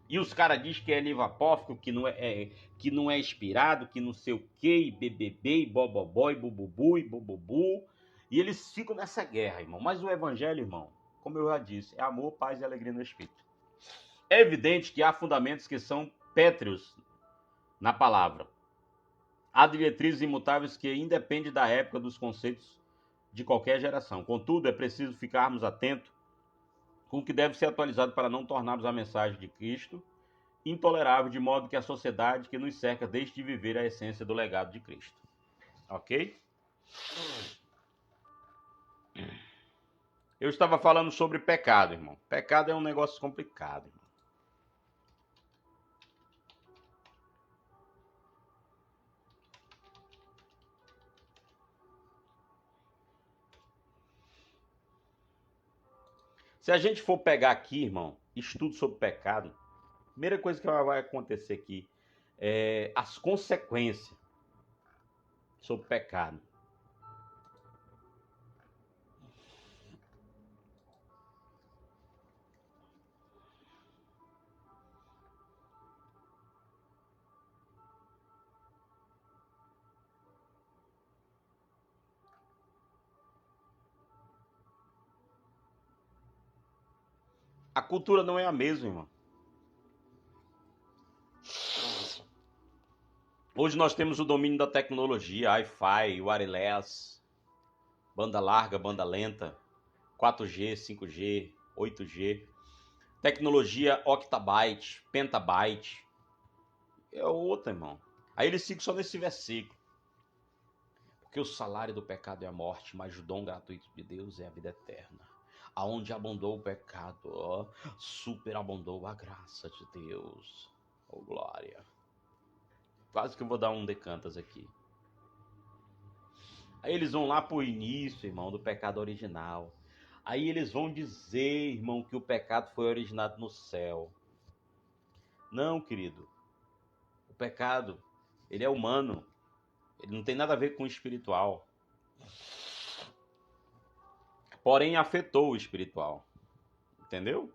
E os caras dizem que é livro apócrifo, que não é inspirado, que não sei o que, e bebê, e bobobó, e bububu, e bububu. E eles ficam nessa guerra, irmão. Mas o evangelho, irmão, como eu já disse, é amor, paz e alegria no Espírito. É evidente que há fundamentos que são pétreos na palavra. Há diretrizes imutáveis que independem da época dos conceitos de qualquer geração. Contudo, é preciso ficarmos atentos com o que deve ser atualizado para não tornarmos a mensagem de Cristo intolerável, de modo que a sociedade que nos cerca deixe de viver a essência do legado de Cristo. Ok? Eu estava falando sobre pecado, irmão. Pecado é um negócio complicado, irmão. Se a gente for pegar aqui, irmão, estudo sobre pecado, a primeira coisa que vai acontecer aqui é as consequências sobre pecado. A cultura não é a mesma, irmão. Hoje nós temos o domínio da tecnologia, Wi-Fi, wireless, banda larga, banda lenta, 4G, 5G, 8G, tecnologia octabyte, pentabyte, é outra, irmão. Aí eles ficam só nesse versículo. Porque o salário do pecado é a morte, mas o dom gratuito de Deus é a vida eterna. Aonde abundou o pecado, superabundou a graça de Deus. Oh, glória. Quase que eu vou dar um decantas aqui. Aí eles vão lá pro início, irmão, do pecado original. Aí eles vão dizer, irmão, que o pecado foi originado no céu. Não, querido. O pecado, ele é humano. Ele não tem nada a ver com o espiritual. Porém, afetou o espiritual. Entendeu?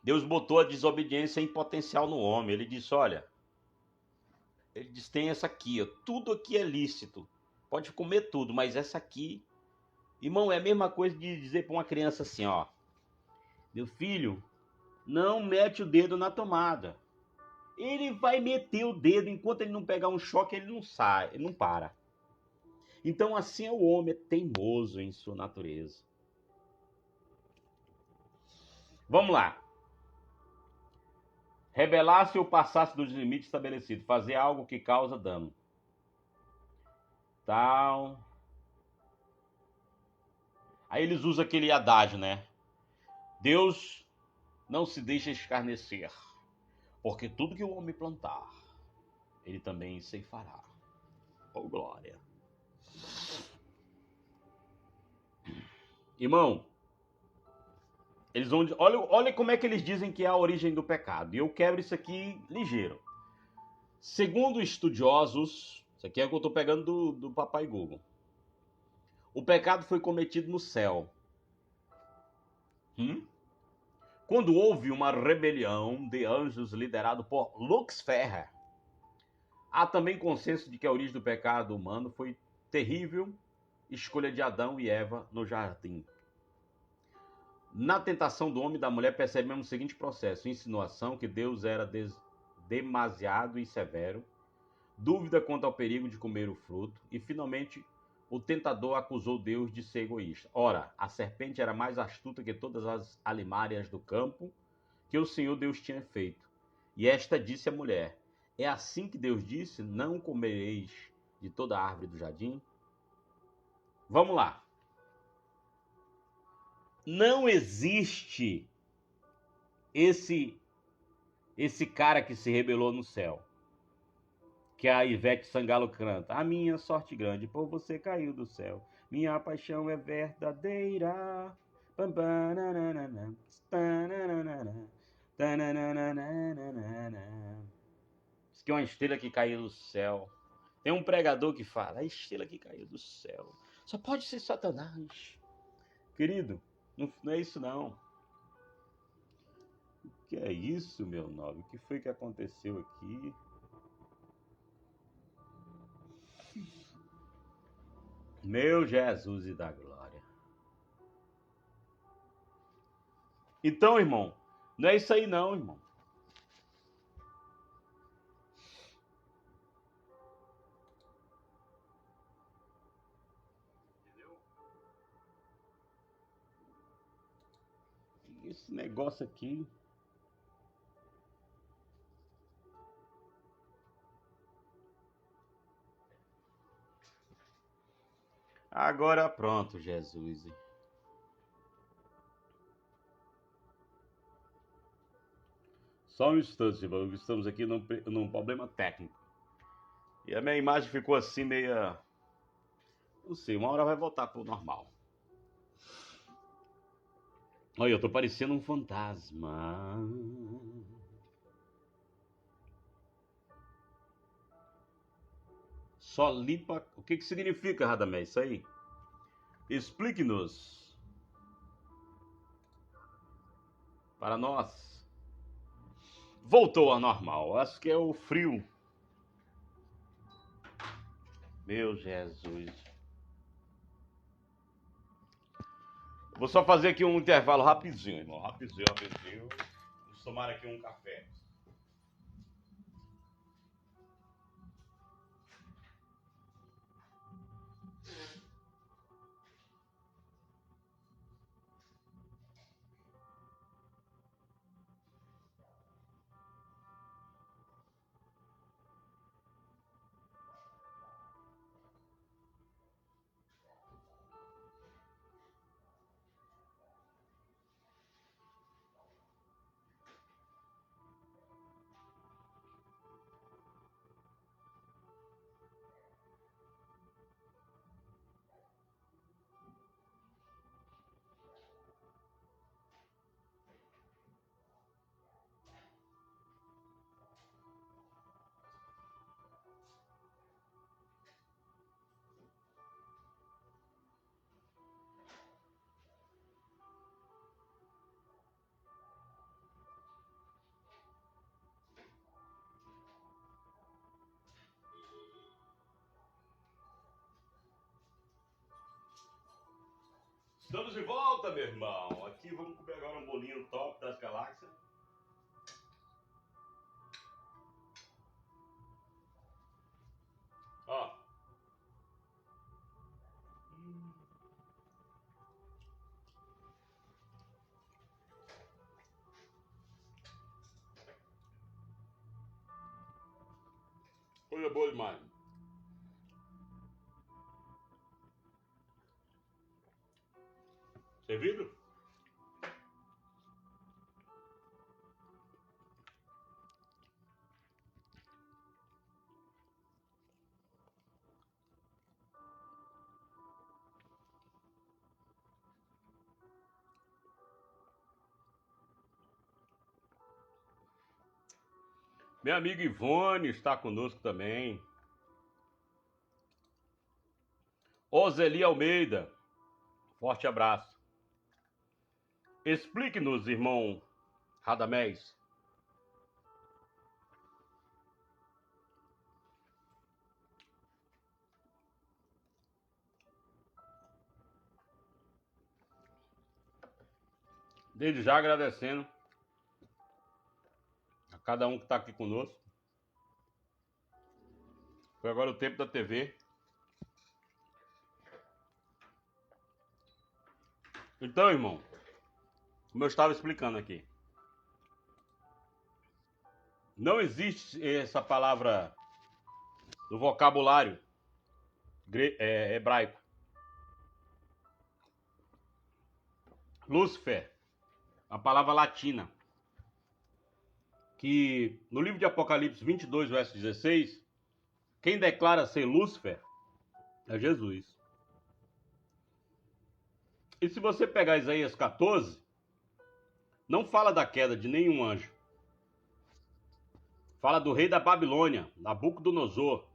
Deus botou a desobediência em potencial no homem. Ele disse, olha, ele diz, tem essa aqui, ó, tudo aqui é lícito. Pode comer tudo, mas essa aqui... Irmão, é a mesma coisa de dizer para uma criança assim, ó. Meu filho, não mete o dedo na tomada. Ele vai meter o dedo, enquanto ele não pegar um choque, ele não sai, ele não para. Então assim é o homem, é teimoso em sua natureza. Vamos lá. Rebelar-se ou passar-se dos limites estabelecidos. Fazer algo que causa dano. Tal. Aí eles usam aquele adágio, né? Deus não se deixa escarnecer, porque tudo que o homem plantar, ele também ceifará. Oh, glória. Irmão, eles vão... Olha como é que eles dizem que é a origem do pecado. E eu quebro isso aqui ligeiro. Segundo estudiosos, isso aqui é o que eu estou pegando do papai Google. O pecado foi cometido no céu. Quando houve uma rebelião de anjos liderado por Lucifer. Há também consenso de que a origem do pecado humano foi terrível escolha de Adão e Eva no jardim. Na tentação do homem e da mulher percebemos o seguinte processo: insinuação que Deus era demasiado e severo, dúvida quanto ao perigo de comer o fruto e, finalmente, o tentador acusou Deus de ser egoísta. Ora, a serpente era mais astuta que todas as alimárias do campo que o Senhor Deus tinha feito. E esta disse à mulher: é assim que Deus disse: não comereis de toda a árvore do jardim? Vamos lá. Não existe esse cara que se rebelou no céu, que a Ivete Sangalo canta. A minha sorte grande, por você caiu do céu. Minha paixão é verdadeira. Diz que é uma estrela que caiu do céu. Tem um pregador que fala: a estrela que caiu do céu só pode ser Satanás. Querido, não é isso não. O que é isso, meu nobre? O que foi que aconteceu aqui? Meu Jesus e da glória. Então, irmão, não é isso aí não, irmão. Entendeu? Esse negócio aqui. Agora pronto, Jesus. Só um instante, irmão. Estamos aqui num problema técnico. E a minha imagem ficou assim meia. Não sei, uma hora vai voltar pro normal. Olha, eu tô parecendo um fantasma. Só limpa. O que significa, Radamés, isso aí? Explique-nos para nós. Voltou ao normal. Acho que é o frio. Meu Jesus. Vou só fazer aqui um intervalo rapidinho, irmão. Rapidinho. Vamos tomar aqui um café. Estamos de volta, meu irmão. Aqui vamos comer agora um bolinho top das galáxias. Ó. Coisa boa demais. Servido? Minha amiga Ivone está conosco também. Ozeli Almeida, forte abraço. Explique-nos, irmão Radamés. Desde já agradecendo a cada um que está aqui conosco. Foi agora o tempo da TV. Então, irmão, como eu estava explicando aqui, não existe essa palavra do vocabulário hebraico. Lúcifer, a palavra latina, que no livro de Apocalipse 22, verso 16, quem declara ser Lúcifer é Jesus. E se você pegar Isaías 14, não fala da queda de nenhum anjo. Fala do rei da Babilônia, Nabucodonosor.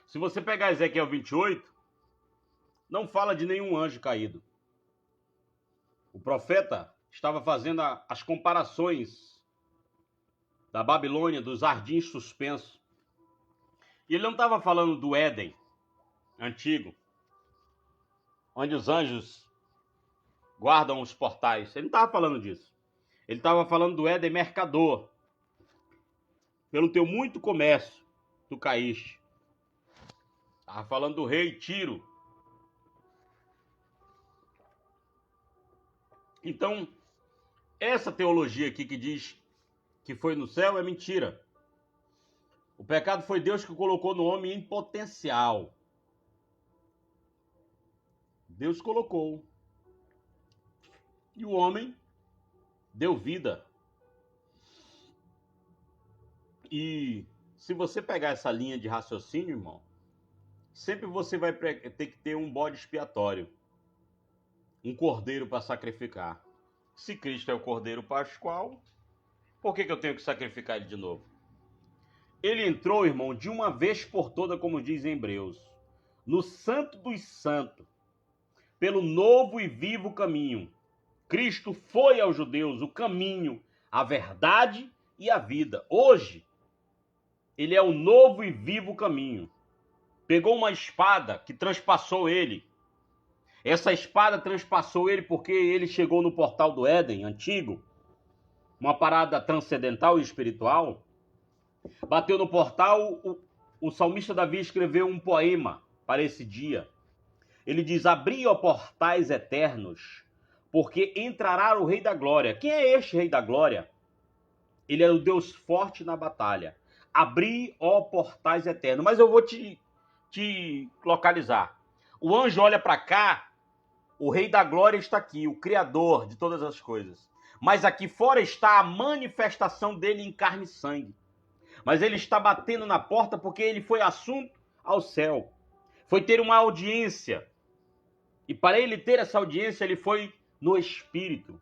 Se você pegar Ezequiel 28, não fala de nenhum anjo caído. O profeta estava fazendo as comparações da Babilônia, dos jardins suspensos. E ele não estava falando do Éden antigo, onde os anjos guardam os portais. Ele não estava falando disso. Ele estava falando do Éden mercador. Pelo teu muito comércio, tu caíste. Estava falando do rei Tiro. Então, essa teologia aqui que diz que foi no céu é mentira. O pecado foi Deus que colocou no homem em potencial. Deus colocou. E o homem deu vida. E se você pegar essa linha de raciocínio, irmão, sempre você vai ter que ter um bode expiatório. Um cordeiro para sacrificar. Se Cristo é o cordeiro pascual, por que eu tenho que sacrificar ele de novo? Ele entrou, irmão, de uma vez por toda, como diz em Hebreus, no santo dos santos, pelo novo e vivo caminho. Cristo foi aos judeus o caminho, a verdade e a vida. Hoje, ele é o novo e vivo caminho. Pegou uma espada que transpassou ele. Essa espada transpassou ele porque ele chegou no portal do Éden antigo, uma parada transcendental e espiritual. Bateu no portal, o salmista Davi escreveu um poema para esse dia. Ele diz: abri, ó portais eternos, porque entrará o Rei da Glória. Quem é este Rei da Glória? Ele é o Deus forte na batalha. Abri, ó portais eternos. Mas eu vou te localizar. O anjo olha para cá, o Rei da Glória está aqui, o Criador de todas as coisas. Mas aqui fora está a manifestação dele em carne e sangue. Mas ele está batendo na porta porque ele foi assunto ao céu. Foi ter uma audiência. E para ele ter essa audiência, ele foi no Espírito.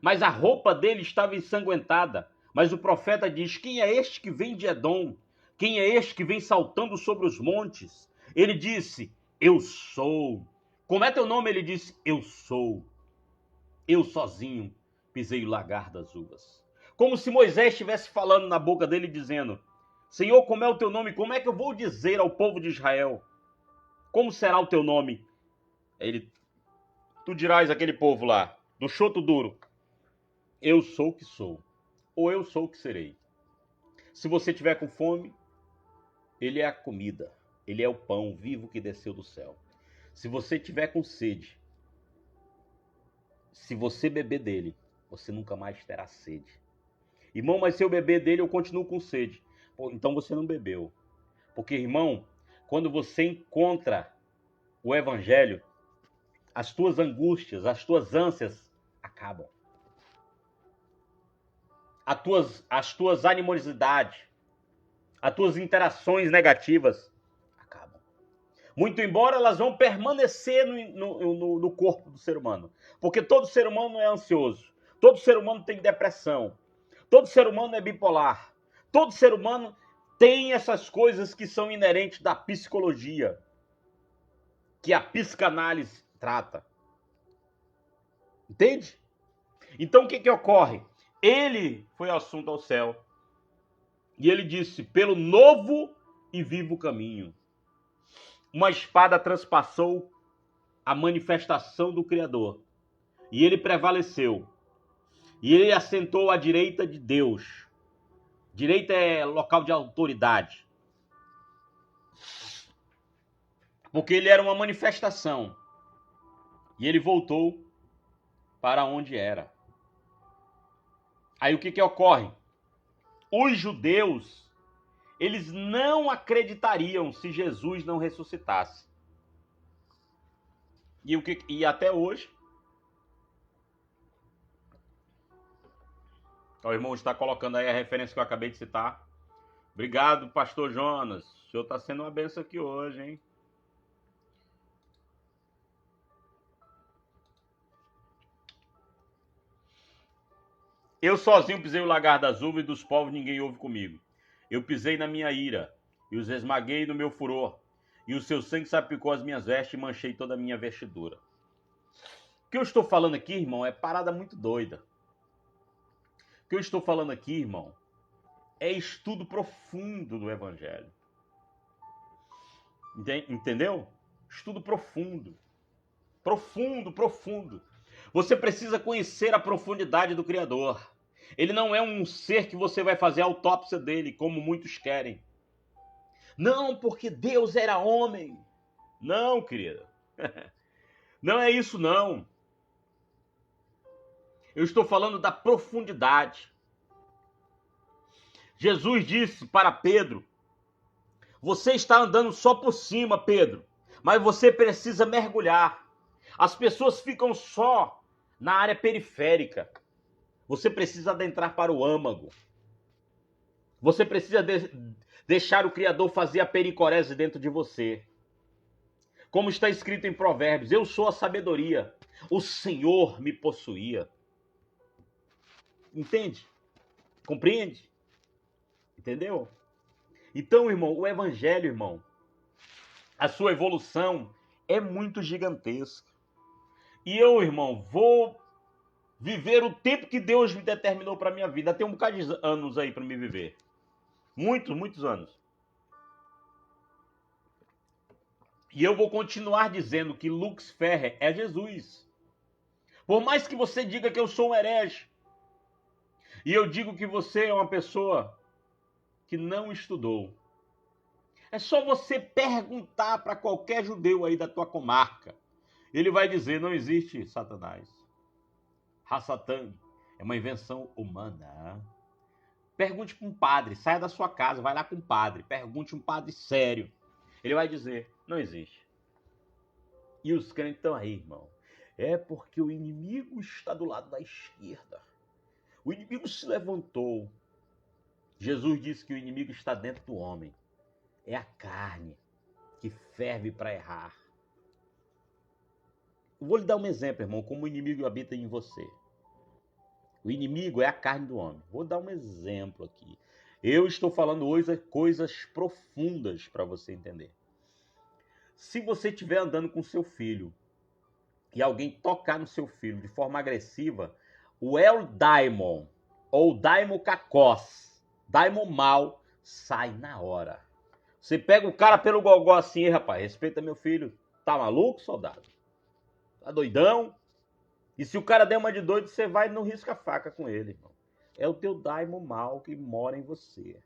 Mas a roupa dele estava ensanguentada. Mas o profeta diz: quem é este que vem de Edom? Quem é este que vem saltando sobre os montes? Ele disse: eu sou. Como é teu nome? Ele disse: eu sou. Eu sozinho pisei o lagar das uvas. Como se Moisés estivesse falando na boca dele, dizendo: Senhor, como é o teu nome? Como é que eu vou dizer ao povo de Israel? Como será o teu nome? Ele, tu dirás àquele povo lá, do choto duro: eu sou o que sou, ou eu sou o que serei. Se você tiver com fome, ele é a comida, ele é o pão vivo que desceu do céu. Se você tiver com sede, se você beber dele, você nunca mais terá sede. Irmão, mas se eu beber dele, eu continuo com sede. Pô, então você não bebeu. Porque, irmão, quando você encontra o evangelho, as tuas angústias, as tuas ânsias acabam. As tuas animosidades, as tuas interações negativas acabam. Muito embora elas vão permanecer no corpo do ser humano. Porque todo ser humano é ansioso. Todo ser humano tem depressão. Todo ser humano é bipolar. Todo ser humano tem essas coisas que são inerentes da psicologia, que a psicanálise trata. Entende? Então o que ocorre? Ele foi assunto ao céu. E ele disse: pelo novo e vivo caminho. Uma espada transpassou a manifestação do Criador. E ele prevaleceu. E ele assentou à direita de Deus. Direita é local de autoridade. Porque ele era uma manifestação. E ele voltou para onde era. Aí o que ocorre? Os judeus, eles não acreditariam se Jesus não ressuscitasse. E até hoje, o irmão está colocando aí a referência que eu acabei de citar. Obrigado, pastor Jonas. O senhor está sendo uma benção aqui hoje, hein? Eu sozinho pisei o lagar das uvas e dos povos ninguém ouve comigo. Eu pisei na minha ira e os esmaguei no meu furor. E o seu sangue salpicou as minhas vestes e manchei toda a minha vestidura. O que eu estou falando aqui, irmão, é parada muito doida. O que eu estou falando aqui, irmão, é estudo profundo do Evangelho. Entendeu? Estudo profundo. Profundo, profundo. Você precisa conhecer a profundidade do Criador. Ele não é um ser que você vai fazer a autópsia dele, como muitos querem. Não, porque Deus era homem. Não, querida. Não é isso, não. Eu estou falando da profundidade. Jesus disse para Pedro: você está andando só por cima, Pedro, mas você precisa mergulhar. As pessoas ficam só na área periférica. Você precisa adentrar para o âmago. Você precisa deixar o Criador fazer a pericorese dentro de você. Como está escrito em Provérbios, eu sou a sabedoria, o Senhor me possuía. Entende? Compreende? Entendeu? Então, irmão, o Evangelho, irmão, a sua evolução é muito gigantesca. E eu, irmão, vou viver o tempo que Deus me determinou para a minha vida. Tem um bocado de anos aí para me viver. Muitos, muitos anos. E eu vou continuar dizendo que Lux Ferrer é Jesus. Por mais que você diga que eu sou um herege, e eu digo que você é uma pessoa que não estudou, é só você perguntar para qualquer judeu aí da tua comarca. Ele vai dizer, não existe Satanás. Hassatan é uma invenção humana. Pergunte para um padre, saia da sua casa, vai lá com um padre, pergunte um padre sério. Ele vai dizer, não existe. E os crentes estão aí, irmão. É porque o inimigo está do lado da esquerda. O inimigo se levantou. Jesus disse que o inimigo está dentro do homem. É a carne que ferve para errar. Eu vou lhe dar um exemplo, irmão, como o inimigo habita em você. O inimigo é a carne do homem. Vou dar um exemplo aqui. Eu estou falando hoje coisas profundas para você entender. Se você estiver andando com seu filho e alguém tocar no seu filho de forma agressiva, o El Daimon ou Daimon Kakos, Daimon mal, sai na hora. Você pega o cara pelo gogó assim, rapaz, respeita meu filho. Tá maluco, soldado? Tá doidão? E se o cara der uma de doido, você vai no risca-faca com ele, irmão. É o teu daimon mal que mora em você.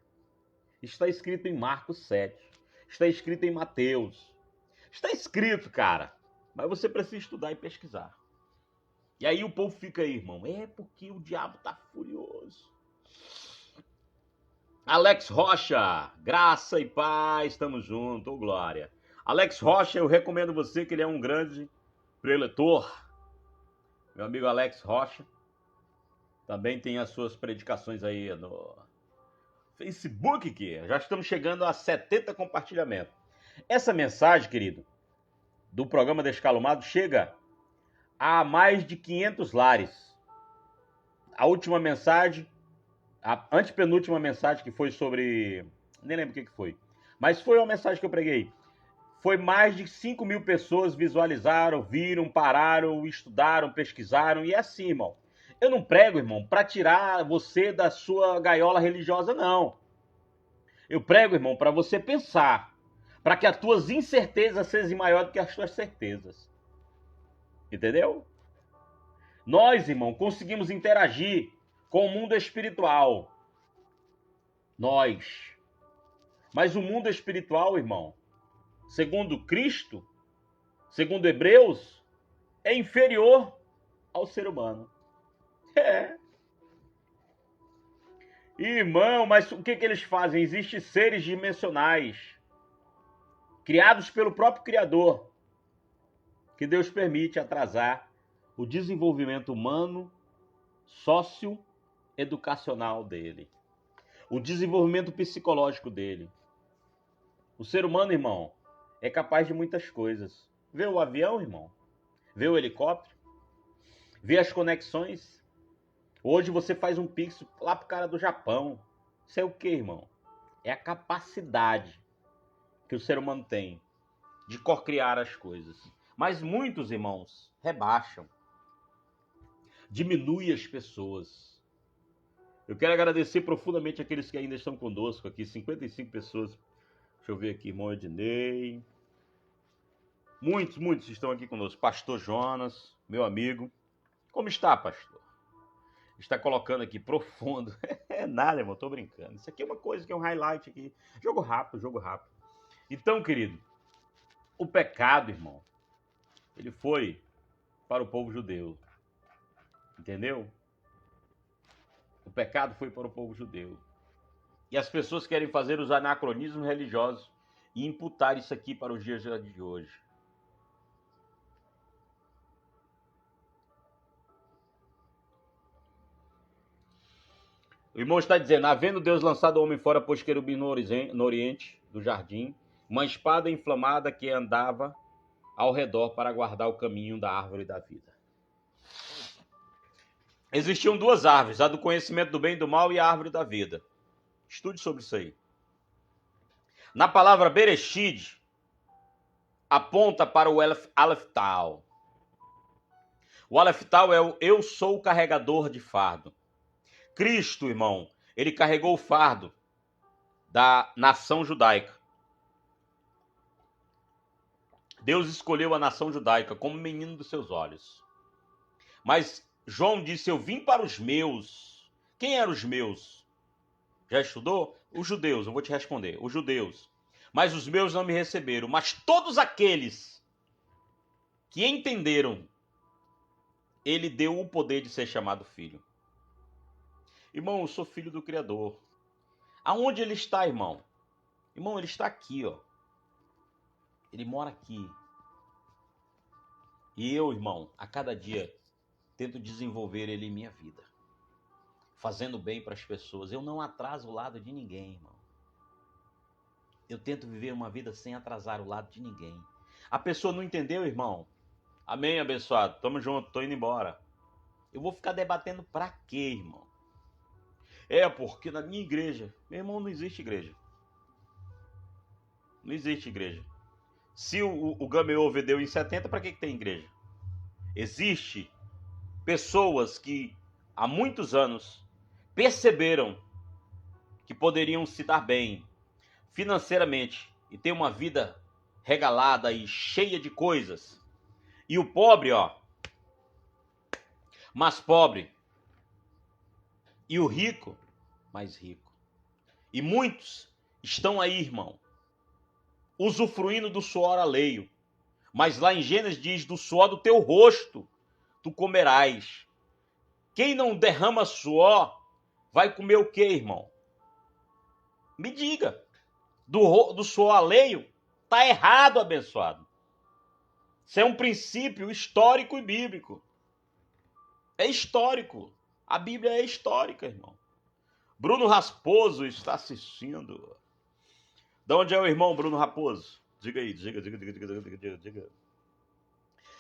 Está escrito em Marcos 7. Está escrito em Mateus. Está escrito, cara. Mas você precisa estudar e pesquisar. E aí o povo fica aí, irmão. É porque o diabo tá furioso. Alex Rocha, graça e paz, estamos juntos, glória. Alex Rocha, eu recomendo você que ele é um grande preletor. Meu amigo Alex Rocha. Também tem as suas predicações aí no Facebook, que já estamos chegando a 70 compartilhamentos. Essa mensagem, querido, do programa Descalumado chega a mais de 500 lares. A última mensagem, a antepenúltima mensagem que foi sobre... Nem lembro o que foi. Mas foi uma mensagem que eu preguei. Foi mais de 5 mil pessoas visualizaram, viram, pararam, estudaram, pesquisaram. E é assim, irmão. Eu não prego, irmão, para tirar você da sua gaiola religiosa, não. Eu prego, irmão, para você pensar. Para que as tuas incertezas sejam maiores do que as tuas certezas. Entendeu? Nós, irmão, conseguimos interagir com o mundo espiritual. Nós. Mas o mundo espiritual, irmão, segundo Cristo, segundo Hebreus, é inferior ao ser humano. É. Irmão, mas o que eles fazem? Existem seres dimensionais, criados pelo próprio Criador, que Deus permite atrasar o desenvolvimento humano, socioeducacional dele, o desenvolvimento psicológico dele. O ser humano, irmão, é capaz de muitas coisas. Vê o avião, irmão? Vê o helicóptero? Vê as conexões? Hoje você faz um pix lá pro cara do Japão. Isso é o que, irmão? É a capacidade que o ser humano tem de cocriar as coisas. Mas muitos, irmãos, rebaixam, diminuem as pessoas. Eu quero agradecer profundamente aqueles que ainda estão conosco aqui, 55 pessoas. Deixa eu ver aqui, irmão Ednei. Muitos estão aqui conosco. Pastor Jonas, meu amigo. Como está, pastor? Está colocando aqui profundo. É nada, irmão, tô brincando. Isso aqui é uma coisa que é um highlight aqui. Jogo rápido. Então, querido, o pecado, irmão, ele foi para o povo judeu. Entendeu? O pecado foi para o povo judeu. E as pessoas querem fazer os anacronismos religiosos e imputar isso aqui para os dias de hoje. O irmão está dizendo, havendo Deus lançado o homem fora, pôs querubim no oriente do jardim, uma espada inflamada que andava ao redor para guardar o caminho da árvore da vida. Existiam duas árvores, a do conhecimento do bem e do mal e a árvore da vida. Estude sobre isso aí. Na palavra Bereshit, aponta para o Aleph Tal. O Aleph Tal é o eu sou o carregador de fardo. Cristo, irmão, ele carregou o fardo da nação judaica. Deus escolheu a nação judaica como menino dos seus olhos. Mas João disse, eu vim para os meus. Quem eram os meus? Já estudou? Os judeus, eu vou te responder. Os judeus. Mas os meus não me receberam. Mas todos aqueles que entenderam, ele deu o poder de ser chamado filho. Irmão, eu sou filho do Criador. Aonde ele está, irmão? Irmão, ele está aqui, ó. Ele mora aqui. E eu, irmão, a cada dia tento desenvolver ele em minha vida. Fazendo bem para as pessoas. Eu não atraso o lado de ninguém, irmão. Eu tento viver uma vida sem atrasar o lado de ninguém. A pessoa não entendeu, irmão? Amém, abençoado. Tamo junto, tô indo embora. Eu vou ficar debatendo pra quê, irmão? É porque na minha igreja, meu irmão, não existe igreja. Não existe igreja. Se o Gameou vendeu em 70, para que tem igreja? Existe pessoas que há muitos anos perceberam que poderiam se dar bem financeiramente e ter uma vida regalada e cheia de coisas. E o pobre, ó, mais pobre. E o rico, mais rico. E muitos estão aí, irmão, usufruindo do suor alheio. Mas lá em Gênesis diz, do suor do teu rosto tu comerás. Quem não derrama suor, vai comer o quê, irmão? Me diga. Do suor alheio, tá errado, abençoado. Isso é um princípio histórico e bíblico. É histórico. A Bíblia é histórica, irmão. Bruno Raposo está assistindo. De onde é o irmão Bruno Raposo? Diga aí, diga.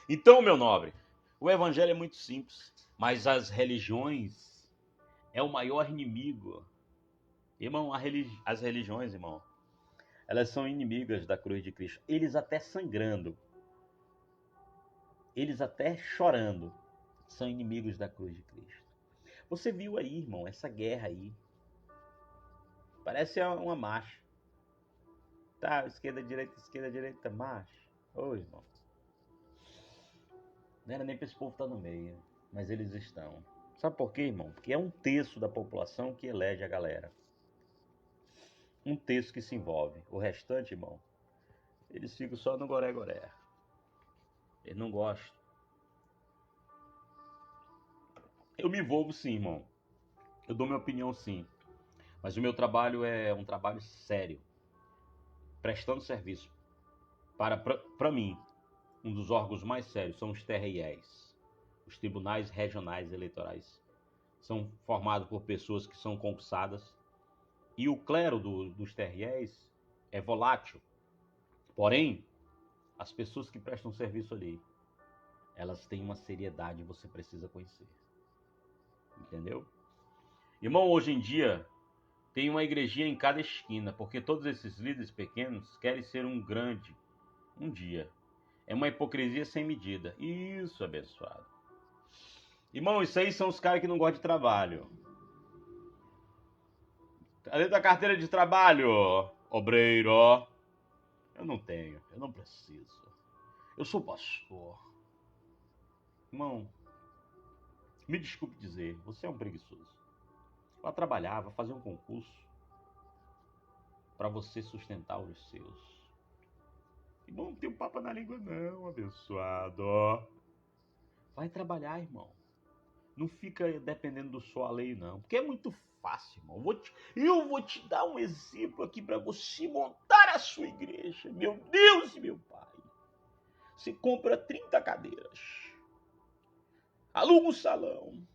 Então, meu nobre, o evangelho é muito simples, mas as religiões é o maior inimigo. Irmão, as religiões, irmão, elas são inimigas da cruz de Cristo. Eles até sangrando, eles até chorando, são inimigos da cruz de Cristo. Você viu aí, irmão, essa guerra aí. Parece uma marcha. Tá, esquerda, direita, marcha. Ô, irmão. Não era nem pra esse povo estar no meio, mas eles estão. Sabe por quê, irmão? Porque é um terço da população que elege a galera. Um terço que se envolve. O restante, irmão, eles ficam só no goré-goré. Eles não gostam. Eu me envolvo sim, irmão. Eu dou minha opinião sim. Mas o meu trabalho é um trabalho sério, prestando serviço. Para mim, um dos órgãos mais sérios são os TREs, os Tribunais Regionais Eleitorais. São formados por pessoas que são concursadas. E o clero dos TREs é volátil. Porém, as pessoas que prestam serviço ali, elas têm uma seriedade que você precisa conhecer. Entendeu? Irmão, hoje em dia, tem uma igrejinha em cada esquina, porque todos esses líderes pequenos querem ser um grande um dia. É uma hipocrisia sem medida. Isso, abençoado. Irmão, isso aí são os caras que não gostam de trabalho. Cadê da carteira de trabalho, obreiro? Eu não tenho, eu não preciso. Eu sou pastor. Irmão, me desculpe dizer, você é um preguiçoso. Vá trabalhar, vá fazer um concurso para você sustentar os seus. Irmão, não tem um papo na língua não, abençoado. Vai trabalhar, irmão. Não fica dependendo do sua lei, não. Porque é muito fácil, irmão. Eu vou te dar um exemplo aqui para você montar a sua igreja. Meu Deus e meu Pai. Você compra 30 cadeiras. Aluga um salão.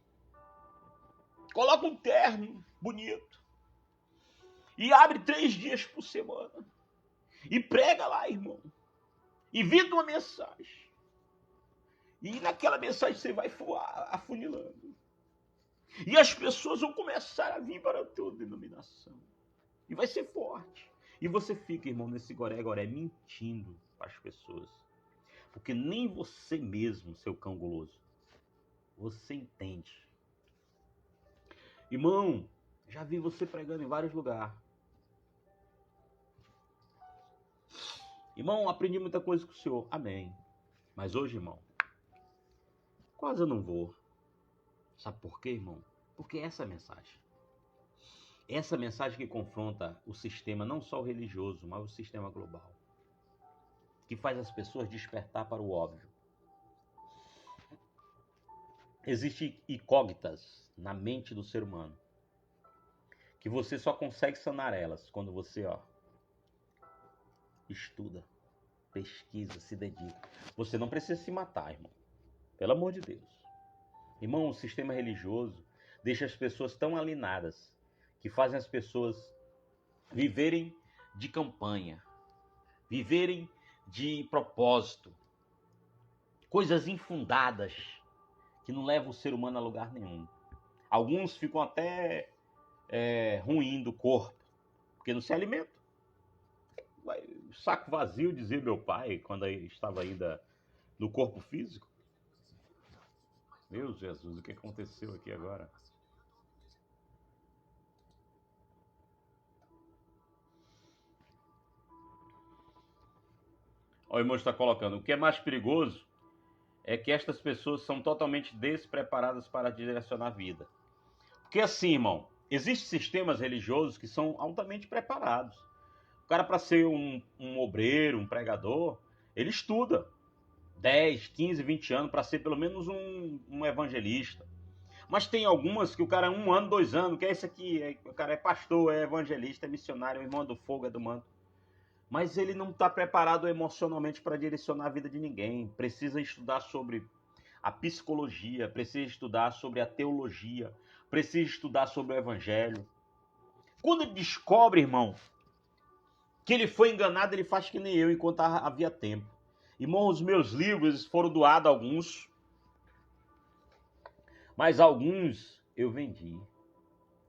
Coloca um terno bonito. E abre 3 dias por semana. E prega lá, irmão. E venda uma mensagem. E naquela mensagem você vai afunilando. E as pessoas vão começar a vir para a tua denominação. E vai ser forte. E você fica, irmão, nesse goré-goré, mentindo para as pessoas. Porque nem você mesmo, seu cão guloso, você entende. Irmão, já vi você pregando em vários lugares. Irmão, aprendi muita coisa com o senhor. Amém. Mas hoje, irmão, quase eu não vou. Sabe por quê, irmão? Porque essa é a mensagem. Essa mensagem que confronta o sistema, não só o religioso, mas o sistema global. Que faz as pessoas despertar para o óbvio. Existem incógnitas na mente do ser humano. Que você só consegue sanar elas quando você, estuda, pesquisa, se dedica. Você não precisa se matar, irmão. Pelo amor de Deus. Irmão, o sistema religioso deixa as pessoas tão alienadas que fazem as pessoas viverem de campanha, viverem de propósito, coisas infundadas que não levam o ser humano a lugar nenhum. Alguns ficam até ruim do corpo, porque não se alimentam. Saco vazio, dizia meu pai, quando estava ainda no corpo físico. Meu Jesus, o que aconteceu aqui agora? O irmão está colocando, o que é mais perigoso é que estas pessoas são totalmente despreparadas para direcionar a vida. Porque assim, irmão, existem sistemas religiosos que são altamente preparados. O cara, para ser um obreiro, um pregador, ele estuda 10, 15, 20 anos para ser pelo menos um evangelista. Mas tem algumas que o cara é 1 ano, 2 anos, que é esse aqui, o cara é pastor, é evangelista, é missionário, é irmão do fogo, é do manto. Mas ele não está preparado emocionalmente para direcionar a vida de ninguém. Precisa estudar sobre a psicologia, precisa estudar sobre a teologia, precisa estudar sobre o evangelho. Quando ele descobre, irmão, que ele foi enganado, ele faz que nem eu, enquanto havia tempo. Irmão, os meus livros foram doados alguns, mas alguns eu vendi.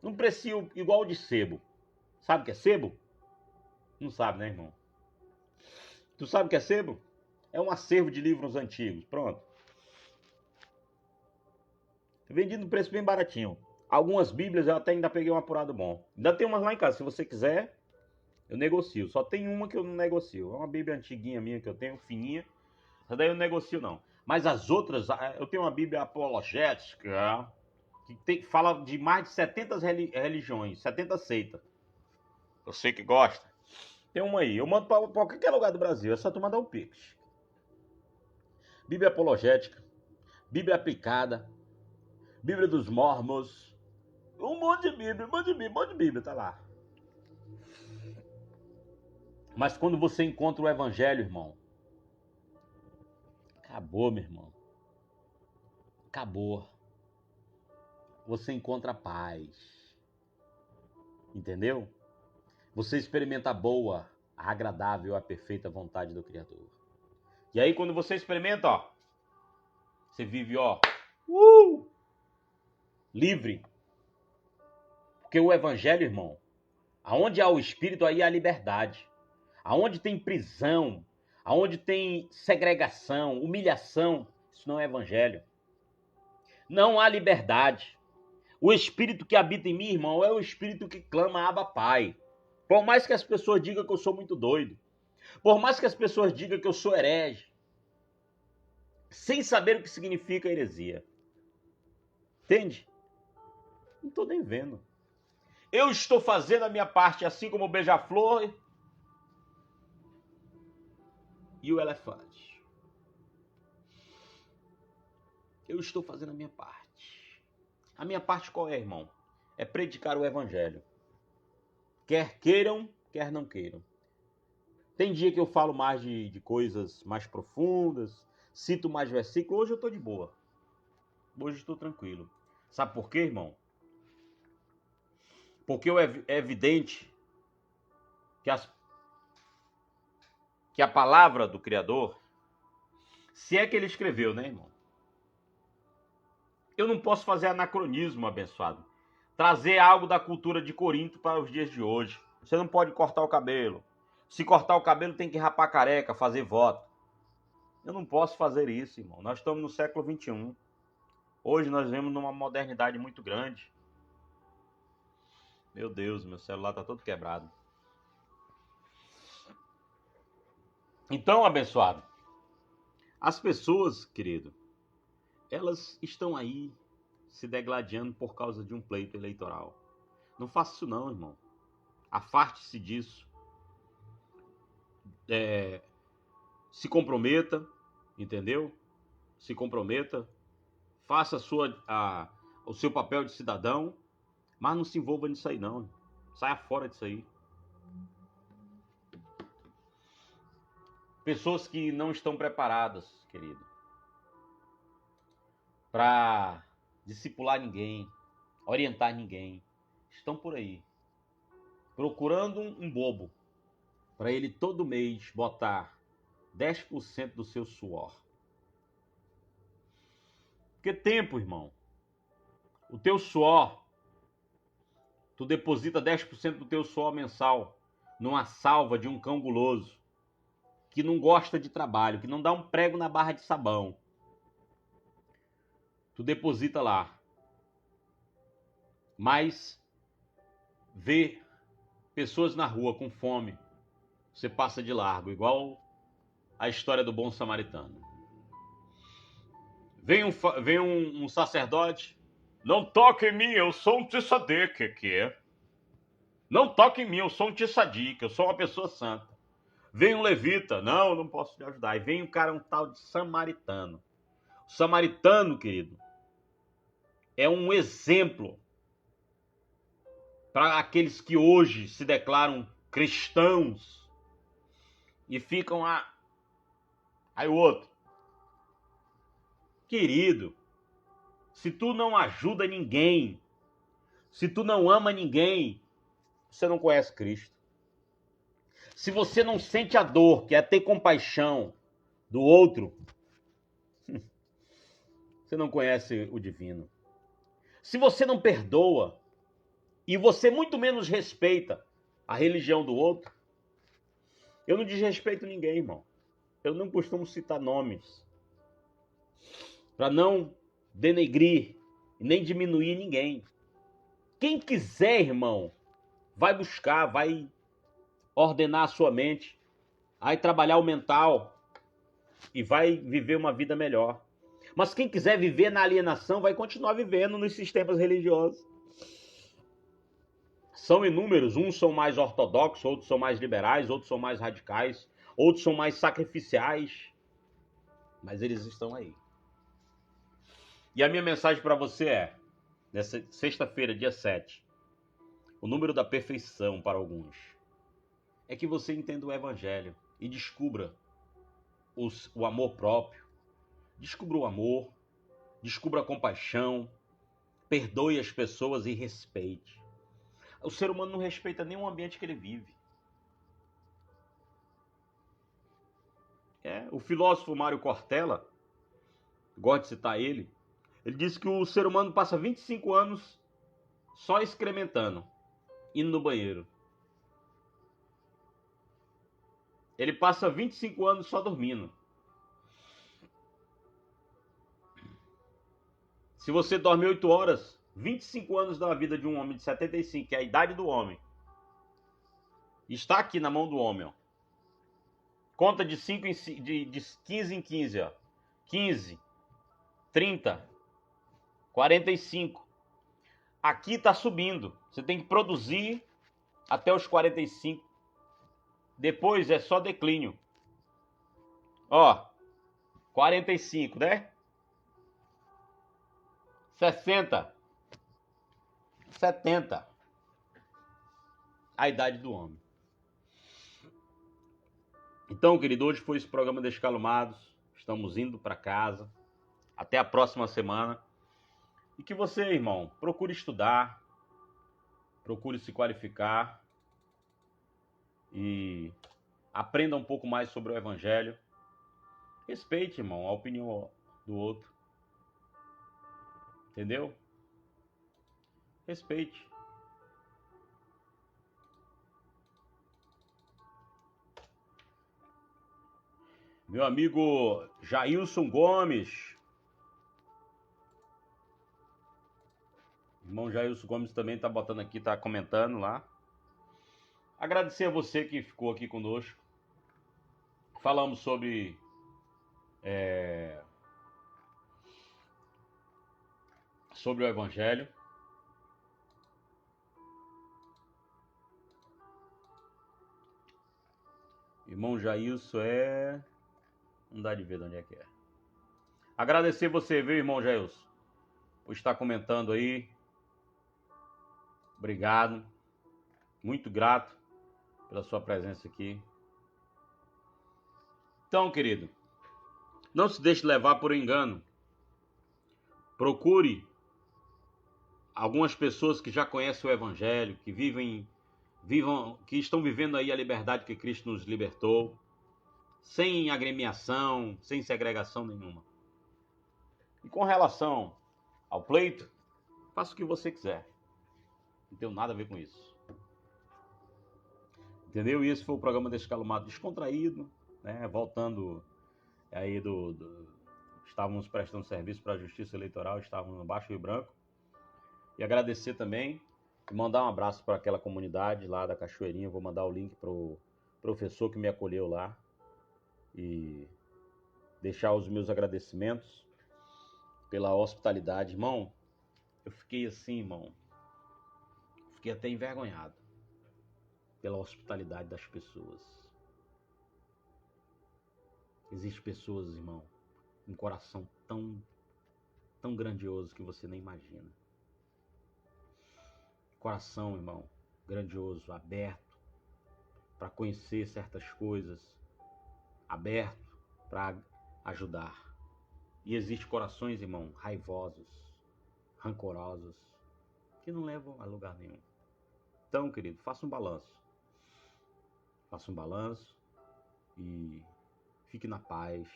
Não precio igual de sebo. Sabe o que é sebo? Não sabe, né, irmão? Tu sabe o que é sebo? É um acervo de livros antigos. Pronto. Vendi no preço bem baratinho. Algumas bíblias eu até ainda peguei um apurado bom. Ainda tem umas lá em casa. Se você quiser, eu negocio. Só tem uma que eu não negocio. É uma bíblia antiguinha minha que eu tenho, fininha. Essa daí eu não negocio, não. Mas as outras, eu tenho uma bíblia apologética que fala de mais de 70 religiões, 70 seitas. Eu sei que gosta. Tem uma aí. Eu mando para qualquer lugar do Brasil. É só tu mandar um pix. Bíblia apologética. Bíblia aplicada. Bíblia dos Mormons, um monte de Bíblia, um monte de Bíblia, tá lá. Mas quando você encontra o Evangelho, irmão, acabou, meu irmão. Acabou. Você encontra paz. Entendeu? Você experimenta a boa, a agradável, a perfeita vontade do Criador. E aí quando você experimenta, ó, você vive, ó, livre. Porque o Evangelho, irmão, aonde há o Espírito, aí há liberdade. Aonde tem prisão, aonde tem segregação, humilhação, isso não é Evangelho. Não há liberdade. O Espírito que habita em mim, irmão, é o Espírito que clama Abba Pai. Por mais que as pessoas digam que eu sou muito doido, por mais que as pessoas digam que eu sou herege, sem saber o que significa heresia. Entende? Não estou nem vendo. Eu estou fazendo a minha parte, assim como o beija-flor e o elefante. Eu estou fazendo a minha parte. A minha parte qual é, irmão? É predicar o Evangelho. Quer queiram, quer não queiram. Tem dia que eu falo mais de coisas mais profundas, cito mais versículos. Hoje eu estou de boa. Hoje eu estou tranquilo. Sabe por quê, irmão? Porque é evidente que a palavra do Criador, se é que ele escreveu, né, irmão? Eu não posso fazer anacronismo, abençoado. Trazer algo da cultura de Corinto para os dias de hoje. Você não pode cortar o cabelo. Se cortar o cabelo, tem que rapar careca, fazer voto. Eu não posso fazer isso, irmão. Nós estamos no século XXI. Hoje nós vivemos numa modernidade muito grande. Meu Deus, meu celular está todo quebrado. Então, abençoado, as pessoas, querido, elas estão aí se degladiando por causa de um pleito eleitoral. Não faça isso não, irmão. Afaste-se disso. Se comprometa, entendeu? Se comprometa. Faça o seu papel de cidadão, mas não se envolva nisso aí não. Saia fora disso aí. Pessoas que não estão preparadas, querido, para discipular ninguém, orientar ninguém, estão por aí, procurando um bobo, para ele todo mês botar 10% do seu suor. Porque tempo, irmão, o teu suor, tu deposita 10% do teu suor mensal numa salva de um cão guloso, que não gosta de trabalho, que não dá um prego na barra de sabão. Tu deposita lá. Mas vê pessoas na rua com fome, você passa de largo, igual a história do bom samaritano. Vem um sacerdote, não toque em mim, eu sou um tzadik, que é? Não toque em mim, eu sou um tzadik, eu sou uma pessoa santa. Vem um levita, não posso te ajudar. E vem um cara, um tal de samaritano. O samaritano, querido, é um exemplo para aqueles que hoje se declaram cristãos e ficam aí o outro. Querido, se tu não ajuda ninguém, se tu não ama ninguém, você não conhece Cristo. Se você não sente a dor, que é ter compaixão do outro, você não conhece o divino. Se você não perdoa, e você muito menos respeita a religião do outro, eu não desrespeito ninguém, irmão. Eu não costumo citar nomes, para não denegrir e nem diminuir ninguém. Quem quiser, irmão, vai buscar, vai ordenar a sua mente, vai trabalhar o mental e vai viver uma vida melhor. Mas quem quiser viver na alienação vai continuar vivendo nos sistemas religiosos. São inúmeros, uns são mais ortodoxos, outros são mais liberais, outros são mais radicais, outros são mais sacrificiais, mas eles estão aí. E a minha mensagem para você é, nessa sexta-feira, dia 7, o número da perfeição para alguns é que você entenda o Evangelho e descubra o amor próprio, descubra o amor, descubra a compaixão, perdoe as pessoas e respeite. O ser humano não respeita nem o ambiente que ele vive. O filósofo Mário Cortella, gosto de citar ele disse que o ser humano passa 25 anos só excrementando, indo no banheiro. Ele passa 25 anos só dormindo. Se você dorme 8 horas, 25 anos da vida de um homem de 75, que é a idade do homem, está aqui na mão do homem. Ó. Conta de 15 em 15. Ó. 15, 30, 45. Aqui está subindo. Você tem que produzir até os 45. Depois é só declínio. Ó, 45, né? 60, 70. A idade do homem. Então, querido, hoje foi esse programa Descalumados. Estamos indo para casa. Até a próxima semana. E que você, irmão, procure estudar, procure se qualificar e aprenda um pouco mais sobre o Evangelho. Respeite, irmão, a opinião do outro. Entendeu? Respeite. Meu amigo Jailson Gomes. Irmão Jailson Gomes também está botando aqui, está comentando lá. Agradecer a você que ficou aqui conosco. Falamos sobre sobre o Evangelho. Irmão Jailson não dá de ver de onde é que é. Agradecer você, viu, irmão Jailson, por estar comentando aí. Obrigado. Muito grato pela sua presença aqui. Então, querido, não se deixe levar por engano. Procure algumas pessoas que já conhecem o Evangelho, que que estão vivendo aí a liberdade que Cristo nos libertou, sem agremiação, sem segregação nenhuma. E com relação ao pleito, faça o que você quiser. Não tenho nada a ver com isso. Entendeu? E esse foi o programa Descalumado descontraído, né? Voltando aí estávamos prestando serviço para a Justiça Eleitoral, estávamos no Baixo Rio Branco. E agradecer também e mandar um abraço para aquela comunidade lá da Cachoeirinha. Vou mandar o link para o professor que me acolheu lá e deixar os meus agradecimentos pela hospitalidade. Irmão, eu fiquei assim, irmão, fiquei até envergonhado pela hospitalidade das pessoas. Existem pessoas, irmão, com um coração tão grandioso que você nem imagina. Coração, irmão, grandioso, aberto para conhecer certas coisas, aberto para ajudar. E existem corações, irmão, raivosos, rancorosos, que não levam a lugar nenhum. Então, querido, faça um balanço. Faça um balanço e fique na paz.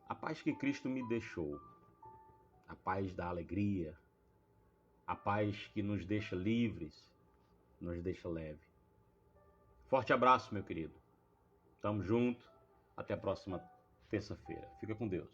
A paz que Cristo me deixou. A paz da alegria. A paz que nos deixa livres, nos deixa leve. Forte abraço, meu querido. Tamo junto. Até a próxima terça-feira. Fica com Deus.